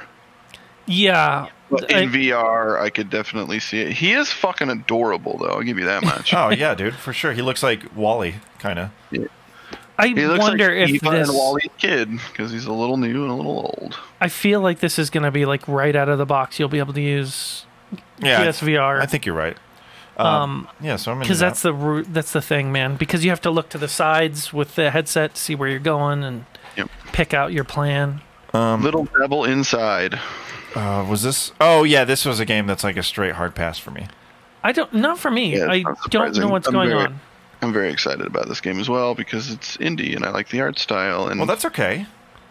Yeah. But in VR, I could definitely see it. He is fucking adorable, though. I'll give you that much. Oh yeah, dude, for sure. He looks like Wally, kind of. I He looks wonder like if Eva this. and Wally's kid because he's a little new and a little old. I feel like this is going to be like right out of the box. You'll be able to use PSVR. I think you're right. So I'm into because that's the thing, man. Because you have to look to the sides with the headset to see where you're going, and pick out your plan. Little Devil Inside. Was this? Oh yeah, this was a game that's like a straight hard pass for me. Not for me. Yeah, I don't know what's going on. I'm very excited about this game as well because it's indie and I like the art style. And well, that's okay.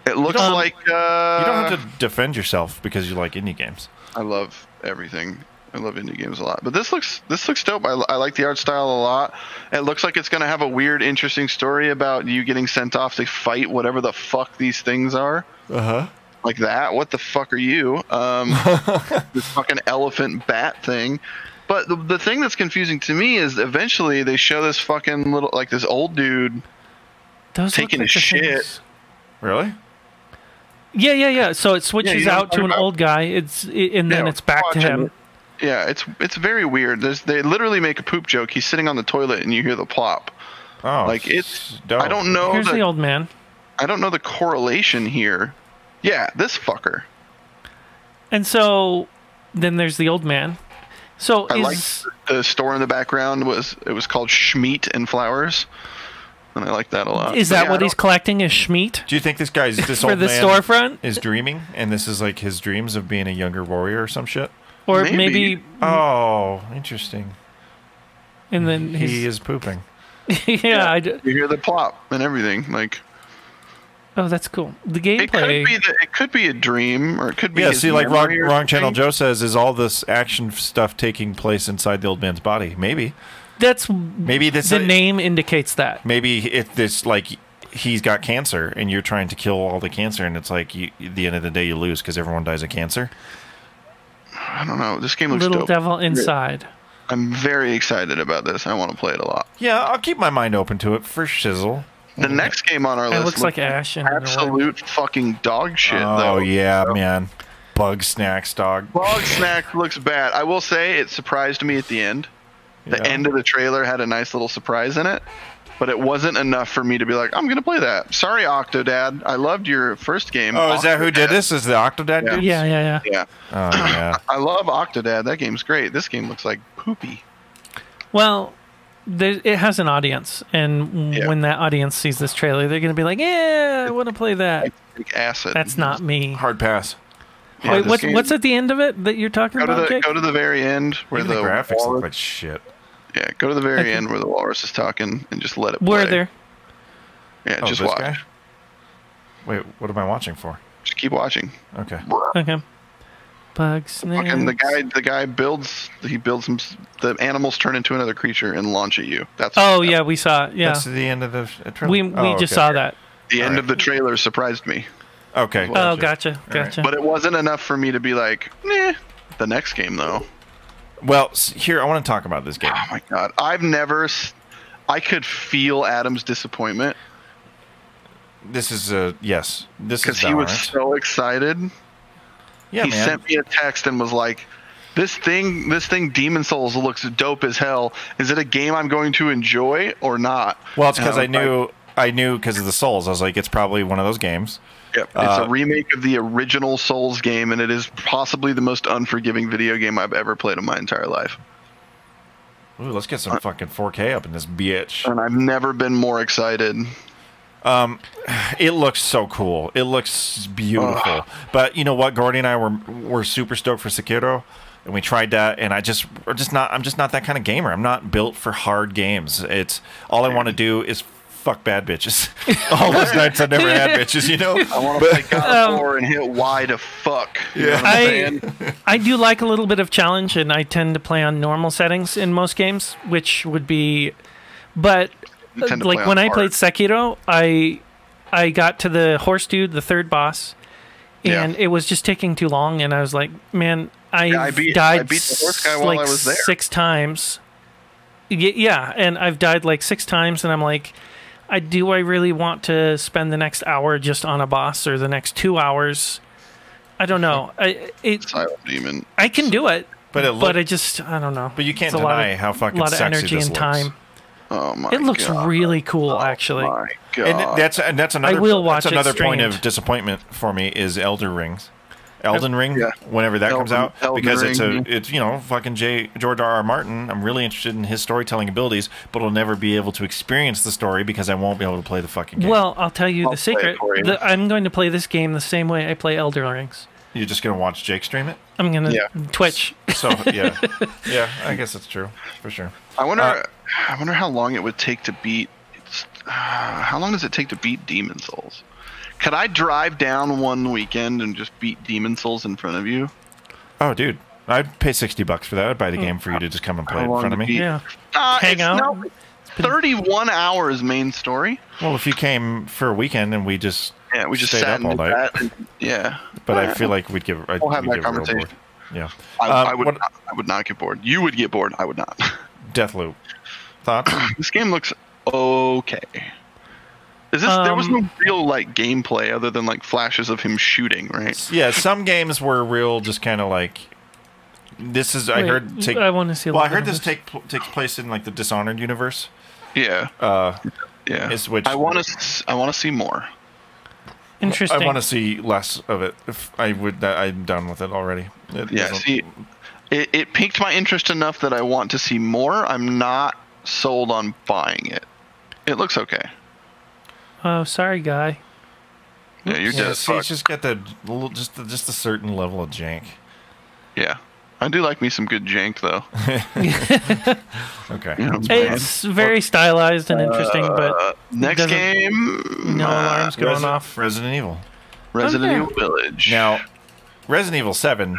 It looks like you don't have to defend yourself because you like indie games. I love everything. I love indie games a lot, but this looks dope. I like the art style a lot. It looks like it's going to have a weird, interesting story about you getting sent off to fight whatever the fuck these things are. Like that. What the fuck are you? This fucking elephant bat thing. But the thing that's confusing to me is eventually they show this fucking little, like this old dude taking a shit. Really? Yeah. So it switches out to an old guy. And then it's back to him. Yeah, it's very weird. They literally make a poop joke. He's sitting on the toilet and you hear the plop. Oh, like it's dope. I don't know. Here's the old man. I don't know the correlation here. Yeah, this fucker. And so then there's the old man. So I like the store in the background was called Schmeat and Flowers. And I like that a lot. Is that what he's collecting, is Schmeat? Do you think this old for the man storefront is dreaming and this is like his dreams of being a younger warrior or some shit? Or maybe oh, interesting. And then he is pooping. Yeah. You hear the plop and everything. Like, oh, that's cool. The gameplay. It could be a dream, or it could be. Yeah, see, like Wrong Channel Joe says, is all this action stuff taking place inside the old man's body? Maybe. Maybe the name indicates that. Maybe if this like he's got cancer and you're trying to kill all the cancer, and it's like at the end of the day you lose because everyone dies of cancer. I don't know. This game looks Little dope. Devil Inside. I'm very excited about this. I want to play it a lot. Yeah, I'll keep my mind open to it for shizzle. The next game on our list looks like Ash. Absolute fucking dog shit, though. Oh, yeah, man. Bug Snacks, dog. Bug Snack looks bad. I will say it surprised me at the end. The end of the trailer had a nice little surprise in it, but it wasn't enough for me to be like, I'm going to play that. Sorry, Octodad. I loved your first game. Oh, is that who did this? Is the Octodad dude? Yeah. Yeah. Oh, yeah. I love Octodad. That game's great. This game looks like poopy. Well, it has an audience, and when that audience sees this trailer, they're going to be like, yeah, I want to play that. Like acid. That's not me. Hard pass. Wait, what's at the end of it that you're talking about? Go to the very end where even the graphics look like shit. Yeah, go to the very end where the walrus is talking and just let it play. Where there? Yeah, just watch. Guy? Wait, what am I watching for? Just keep watching. Okay. Okay. Bug Snacks. And the guy builds. He builds some. The animals turn into another creature and launch at you. That's. Oh yeah, we saw it. Yeah. That's the end of the trailer. We just saw that. The end of the trailer surprised me. Okay. Oh, gotcha. Right. But it wasn't enough for me to be like, nah. The next game though. Well, here I want to talk about this game. Oh my god, I could feel Adam's disappointment. This is yes. This is because he was so excited. Yeah, he sent me a text and was like, "This thing, Demon Souls looks dope as hell. Is it a game I'm going to enjoy or not?" Well, it's because I knew because of the Souls. I was like, it's probably one of those games. Yep, it's a remake of the original Souls game, and it is possibly the most unforgiving video game I've ever played in my entire life. Ooh, let's get some fucking 4K up in this bitch. And I've never been more excited. It looks so cool. It looks beautiful. But you know what? Gordy and I were super stoked for Sekiro, and we tried that. And I'm just not that kind of gamer. I'm not built for hard games. It's all I want to do is fuck bad bitches. All those nights I never had bitches. You know. I want to play God of War and hit Y to fuck. Yeah. I do like a little bit of challenge, and I tend to play on normal settings in most games, which would be, but. Like when I played Sekiro, I got to the horse dude, the third boss, and it was just taking too long. And I was like, man, I beat the horse guy while like I was there 6 times. Yeah, and I've died like 6 times, and I'm like, do I really want to spend the next hour just on a boss or the next 2 hours? I don't know. Silent Demon. I can do it, but I don't know. But you can't deny how fucking a lot of sexy energy this and looks. time. Oh my! It looks really cool, actually. My God. And that's another. I will watch that's another it point streamed. of disappointment for me is Elder Rings. Elden Ring, whenever that comes out, because Ring, it's you know, fucking George R.R. Martin. I'm really interested in his storytelling abilities, but I'll never be able to experience the story because I won't be able to play the fucking game. Well, I'll tell you the secret. I'm going to play this game the same way I play Elden Rings. You're just gonna watch Jake stream it? I'm gonna Twitch. So yeah, I guess that's true for sure. I wonder how long it would take to beat. How long does it take to beat Demon Souls? Could I drive down one weekend and just beat Demon Souls in front of you? Oh, dude, I'd pay $60 for that. I'd buy the game for you to just come and play it in front of me. Yeah, hang out. No, 31 hours main story. Well, if you came for a weekend and we just sat up all night, But I feel like we'll have that conversation. Yeah, I would not get bored. You would get bored. I would not. Deathloop. Thoughts? This game looks okay. There was no real like gameplay other than like flashes of him shooting, right? Yeah, some games were real, just kind of like. This is I want to see. Well, I heard this takes place in like the Dishonored universe. Yeah. Yeah. Which I want to see more. Interesting. I want to see less of it. If I'm done with it already. It piqued my interest enough that I want to see more. I'm not sold on buying it. It looks okay. Oh, sorry, guy. Yeah, you're dead. See, it's just got just a certain level of jank. Yeah, I do like me some good jank though. Okay, it's very stylized and interesting, but next game, no alarms going off. Resident Evil Village. Now, Resident Evil 7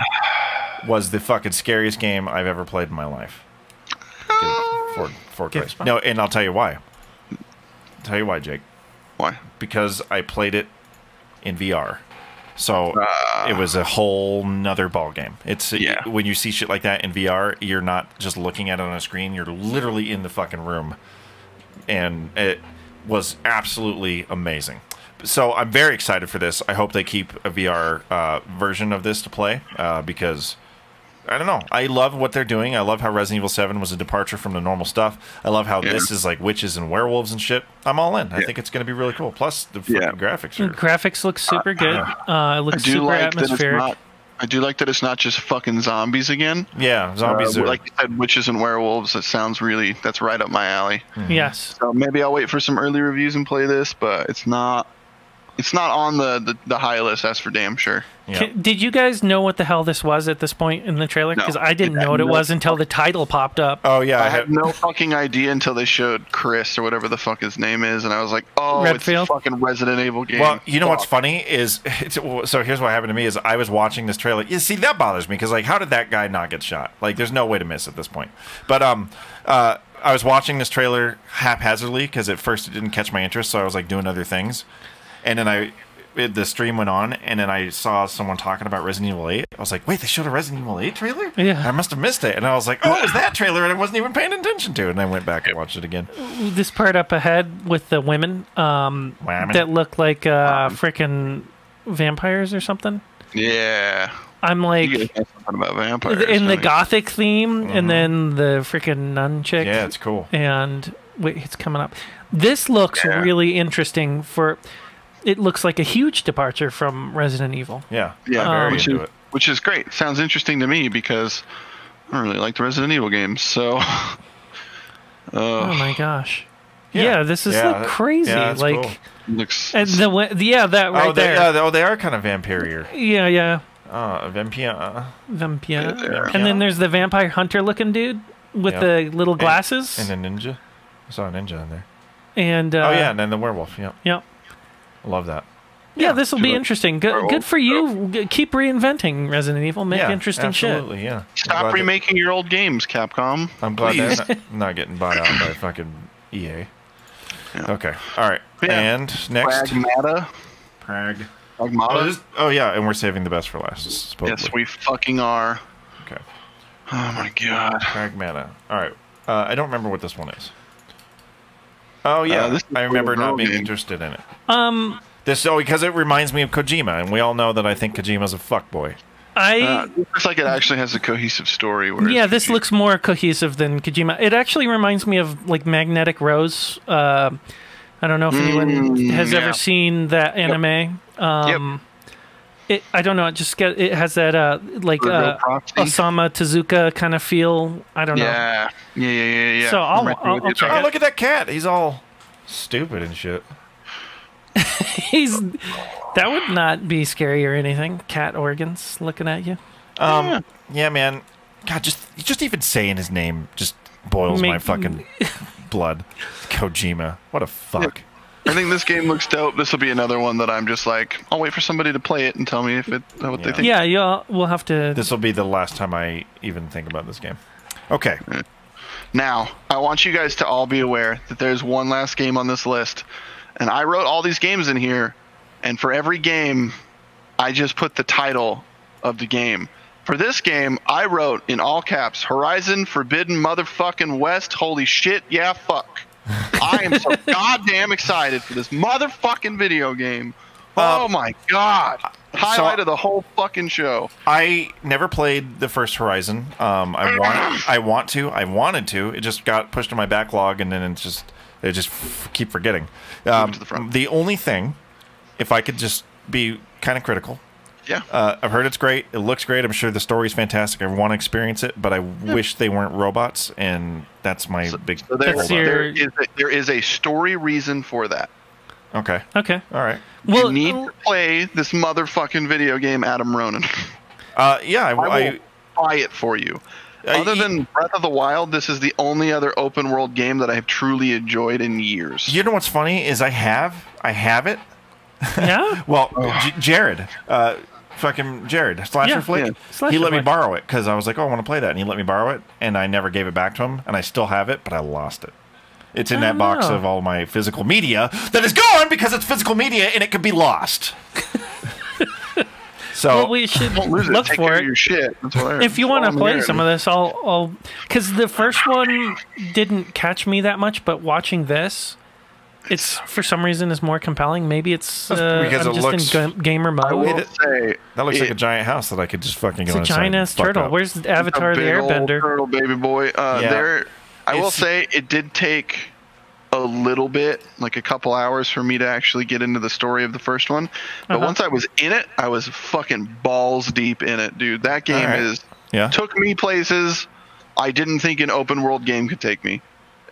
was the fucking scariest game I've ever played in my life. No, and I'll tell you why. Jake. Why? Because I played it in VR. So it was a whole nother ball game. When you see shit like that in VR, you're not just looking at it on a screen. You're literally in the fucking room. And it was absolutely amazing. So I'm very excited for this. I hope they keep a VR version of this to play because... I don't know. I love what they're doing. I love how Resident Evil 7 was a departure from the normal stuff. I love how this is like witches and werewolves and shit. I'm all in. I think it's going to be really cool. Plus, the fucking graphics are... Graphics look super good. It looks super atmospheric. I do like that it's not just fucking zombies again. Yeah, zombies are... Like you said, witches and werewolves. That sounds really... That's right up my alley. Mm-hmm. Yes. So maybe I'll wait for some early reviews and play this, but it's not... It's not on the high list, that's for damn sure. Yep. Did you guys know what the hell this was at this point in the trailer? Because I didn't know what it was until the title popped up. Oh, yeah. I had no fucking idea until they showed Chris or whatever the fuck his name is, and I was like, oh, Redfield? It's a fucking Resident Evil game. Well, you know what's funny is... So here's what happened to me is I was watching this trailer. You see, that bothers me because, like, how did that guy not get shot? Like, there's no way to miss at this point. But I was watching this trailer haphazardly because at first it didn't catch my interest, so I was, like, doing other things. And then the stream went on, and then I saw someone talking about Resident Evil 8. I was like, wait, they showed a Resident Evil 8 trailer? Yeah. I must have missed it. And I was like, oh, it was that trailer, and I wasn't even paying attention to it. And I went back and watched it again. This part up ahead with the women that look like freaking vampires or something. Yeah. I'm like... You guys know something about vampires. In the gothic theme, and then the freaking nun chick. Yeah, it's cool. And... Wait, it's coming up. This looks really interesting for... It looks like a huge departure from Resident Evil. Yeah, very into it. Which is great. Sounds interesting to me because I don't really like the Resident Evil games. So, oh my gosh, yeah, this is like crazy. Yeah, like cool. Looks and that right there. They are kind of vampire. Yeah. Vampire. And then there's the vampire hunter looking dude with the little glasses and a ninja. I saw a ninja in there. And and then the werewolf. Yeah. I love that. Yeah, this will be interesting. Good for you. Keep reinventing Resident Evil. Make interesting absolutely, shit. Yeah. Stop remaking your old games, Capcom. I'm glad they're not getting bought out by fucking EA. Yeah. Okay. All right. And next. Pragmata. Oh, yeah. And we're saving the best for last. Supposedly. Yes, we fucking are. Okay. Oh, my God. Pragmata. All right. I don't remember what this one is. Oh yeah, I remember not being interested in it. Because it reminds me of Kojima, and we all know that I think Kojima's a fuckboy. It looks like it actually has a cohesive story. This looks more cohesive than Kojima. It actually reminds me of like Magnetic Rose. I don't know if anyone has ever seen that anime. I don't know. It has that Osamu Tezuka kind of feel. I don't know. Yeah. So I'll check Oh, it. look at that cat. He's all stupid and shit. That would not be scary or anything. Cat organs looking at you. Yeah, man. God, just even saying his name just boils my fucking blood. Kojima. What a fuck. I think this game looks dope. This will be another one that I'm just like, I'll wait for somebody to play it and tell me what they think. Yeah, we'll have to. This will be the last time I even think about this game. Okay. Now, I want you guys to all be aware that there's one last game on this list. And I wrote all these games in here, and for every game, I just put the title of the game. For this game, I wrote in all caps, Horizon Forbidden Motherfucking West. Holy shit, yeah, fuck. I am so goddamn excited for this motherfucking video game. Oh my god. Highlight of the whole fucking show. I never played the first Horizon. I wanted to. It just got pushed to my backlog, and then I just keep forgetting. The only thing, if I could just be kind of critical. Yeah. I've heard it's great. It looks great. I'm sure the story's fantastic. I want to experience it, but I wish they weren't robots, and that's my big. So there is a story reason for that. Okay. All right. Well, you need to play this motherfucking video game, Adam Ronan. Yeah, I will buy it for you. Other than Breath of the Wild, this is the only other open world game that I have truly enjoyed in years. You know what's funny is I have it. Yeah. Well, Jared. Fucking Jared, Slasher Flick, he let me borrow it because I was like, oh, I want to play that, and he let me borrow it, and I never gave it back to him, and I still have it, but I lost it. It's in that box of all my physical media that is gone because it's physical media and it could be lost. So we should look for it. Your shit. If you want to play some of this, I'll because the first one didn't catch me that much, but watching this. It's for some reason is more compelling. Maybe it's because I'm just in gamer mode. That looks like a giant house that I could just fucking go inside. It's a giant ass turtle. Where's Avatar the Airbender? Turtle, baby boy. I will say it did take a little bit, like a couple hours, for me to actually get into the story of the first one. But once I was in it, I was fucking balls deep in it, dude. That game took me places I didn't think an open world game could take me.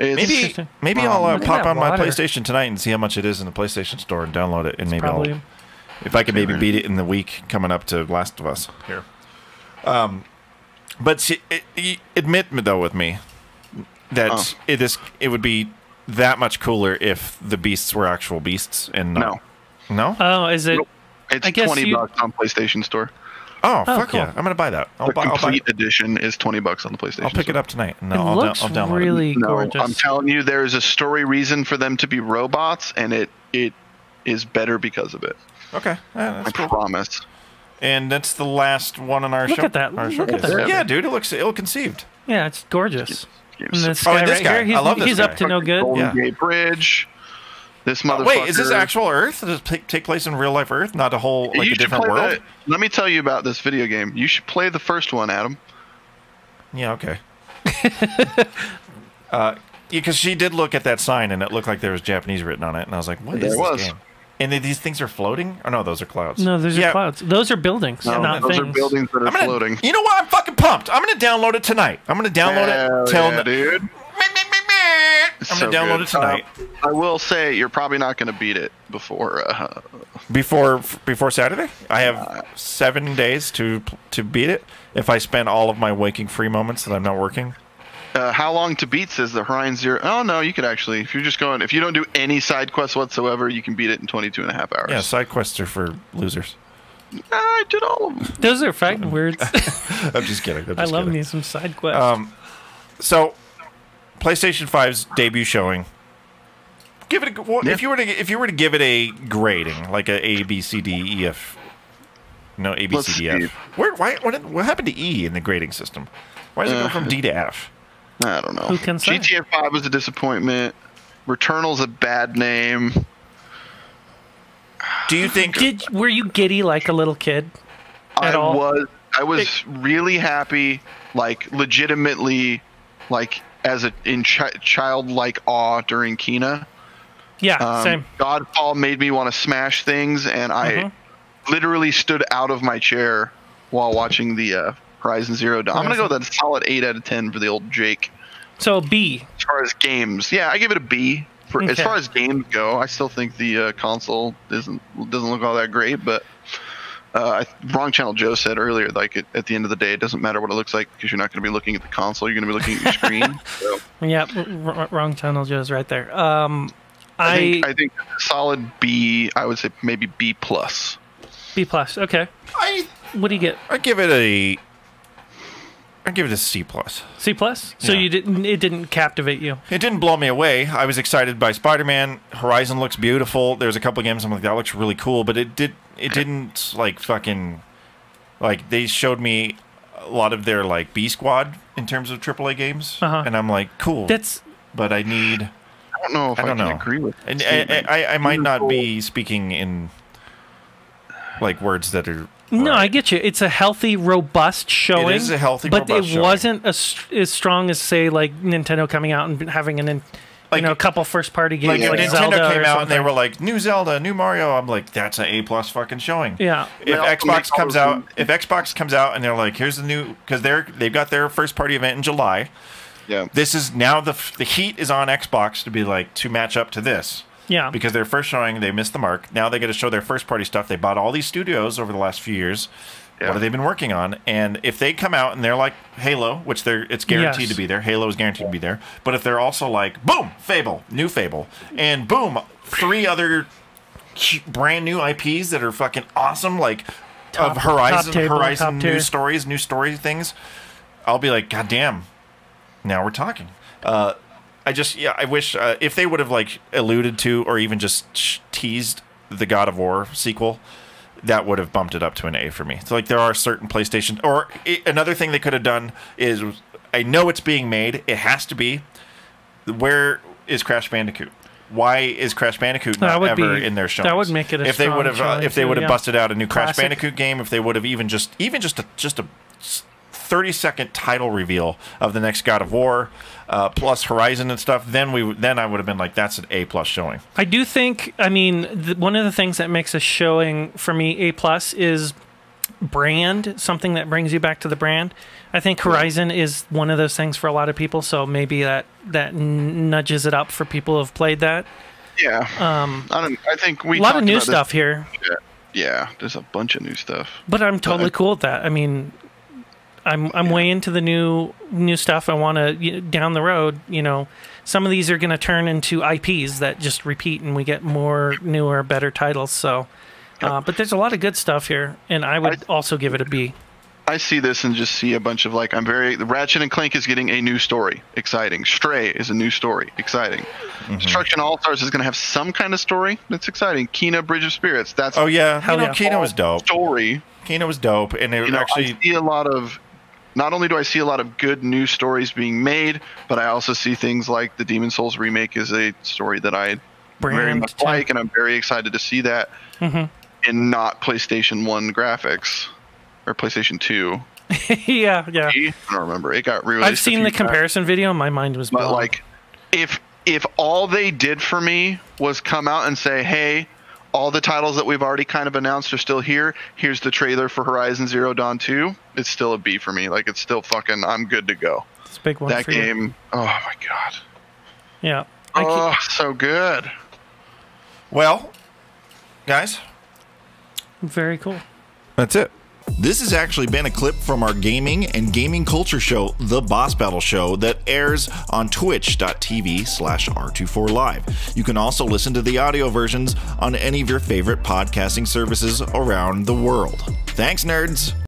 Maybe I'll pop on my PlayStation tonight and see how much it is in the PlayStation Store and download it, and maybe if I can maybe beat it in the week coming up to Last of Us here. But admit though with me that it would be that much cooler if the beasts were actual beasts and no. Oh, is it? It's $20 on PlayStation Store. Oh, fuck cool. Yeah! I'm gonna buy that. The complete edition is $20 on the PlayStation. I'll pick it up tonight. No, I'll download really it. Gorgeous. I'm telling you, there is a story reason for them to be robots, and it is better because of it. Okay, I promise. And that's the last one on our show. Look at that! Look at that. Yeah, dude, it looks ill-conceived. Yeah, it's gorgeous. And this guy this guy. Here, I love this he's guy. up to no good. Golden Gate Bridge. This motherfucker. Wait, is this actual Earth? Does it take place in real life Earth, not a whole a different world? Let me tell you about this video game. You should play the first one, Adam. Yeah, okay. Because she did look at that sign and it looked like there was Japanese written on it, and I was like, "What is this game?" And these things are floating? Oh no, those are clouds. No, those are clouds. Those are buildings, not those things. Are buildings that are floating. You know what? I'm fucking pumped. I'm gonna download it tonight. I'm gonna download it. Dude. I'm gonna download it tonight. I will say you're probably not gonna beat it before Saturday. I have 7 days to beat it if I spend all of my waking free moments that I'm not working. How long to beat says the Horizon Zero? Oh no, you could actually, if you don't do any side quests whatsoever, you can beat it in 22 and a half hours. Yeah, side quests are for losers. I did all of them. Those are fighting words. I'm just kidding. I love me some side quests. So, PlayStation 5's debut showing. Give it if you were to give it a grading, like a B, C, D, E, F. No, A, B, C, D, F. What happened to E in the grading system? Why does it go from D to F? I don't know. Who can say? GTA 5 was a disappointment. Returnal's a bad name. Do you think? Were you giddy like a little kid? I was really happy, like legitimately, like in childlike awe during Kena. Yeah, same. Godfall made me want to smash things, and literally stood out of my chair while watching the Horizon Zero Dawn. I'm gonna go with a solid 8 out of 10 for the old Jake. So B. As far as games, yeah, I give it a B. As far as games go, I still think the console doesn't look all that great, but Wrong Channel Joe said earlier, like at the end of the day, it doesn't matter what it looks like because you're not going to be looking at the console, you're going to be looking at your screen. So. Yeah, Wrong Channel Joe's right there. I think solid B. I would say maybe B plus. B plus. Okay. What do you get? I give it a C plus. C plus. So Yeah. it didn't captivate you. It didn't blow me away. I was excited by Spider-Man. Horizon looks beautiful. There's a couple of games I'm like, that looks really cool, but it didn't like fucking like they showed me a lot of their like B squad in terms of AAA games, and I'm like, cool. But I need. I don't know if I can agree with. And I might not be speaking in like words that are. No, I get you. It's a healthy, robust showing. It is a healthy, robust robust showing. But it wasn't as strong as, say, like Nintendo coming out and having a couple first-party games like Nintendo Zelda came out and they were like, new Zelda, new Mario. I'm like, that's an A+ fucking showing. Yeah. If Xbox comes out and they're like, here's the new, because they've got their first-party event in July. Yeah. This is now the heat is on Xbox to be like to match up to this. Yeah. Because their first showing, they missed the mark. Now they get to show their first-party stuff. They bought all these studios over the last few years. Yeah. What have they been working on? And if they come out and they're like Halo, which it's guaranteed to be there. Halo is guaranteed to be there. But if they're also like, boom, Fable, new Fable, and boom, 3 other brand new IPs that are fucking awesome, like of Horizon new story things, I'll be like, God damn, now we're talking. I wish if they would have like alluded to or even just teased the God of War sequel, that would have bumped it up to an A for me. So like there are certain PlayStation or another thing they could have done is I know it's being made. It has to be. Where is Crash Bandicoot? Why is Crash Bandicoot not ever in their showings? That would make it a if they would have if they would have busted out a new Classic. Crash Bandicoot game. If they would have even just a 30-second title reveal of the next God of War, plus Horizon and stuff, then I would have been like, that's an A+ showing. I do think, I mean, one of the things that makes a showing for me A+ is brand, something that brings you back to the brand. I think Horizon is one of those things for a lot of people, so maybe that nudges it up for people who have played that. Yeah. I think we a lot of new stuff here. Yeah, there's a bunch of new stuff. But I'm totally cool with that. I mean, I'm way into the new stuff. I want to down the road. Some of these are going to turn into IPs that just repeat, and we get more newer, better titles. So, but there's a lot of good stuff here, and I would also give it a B. I see this and just see a bunch of like Ratchet and Clank is getting a new story, exciting. Stray is a new story, exciting. Mm-hmm. Destruction All Stars is going to have some kind of story that's exciting. Kena Bridge of Spirits, that's Kena was dope. Story. Kena was dope, and it actually. I see a lot of. Not only do I see a lot of good new stories being made, but I also see things like the Demon's Souls remake is a story that I very much like, and I'm very excited to see that in not PlayStation 1 graphics or PlayStation 2. yeah. I don't remember. It got released. I've seen the comparison video. My mind was blown. But like, if all they did for me was come out and say, hey, all the titles that we've already kind of announced are still here. Here's the trailer for Horizon Zero Dawn 2. It's still a B for me. Like, it's still fucking, I'm good to go. It's a big one that for game, you. Oh my God. Yeah. Oh, so good. Well, guys. Very cool. That's it. This has actually been a clip from our gaming and gaming culture show, The Boss Battle Show, that airs on twitch.tv/R24Live. You can also listen to the audio versions on any of your favorite podcasting services around the world. Thanks, nerds!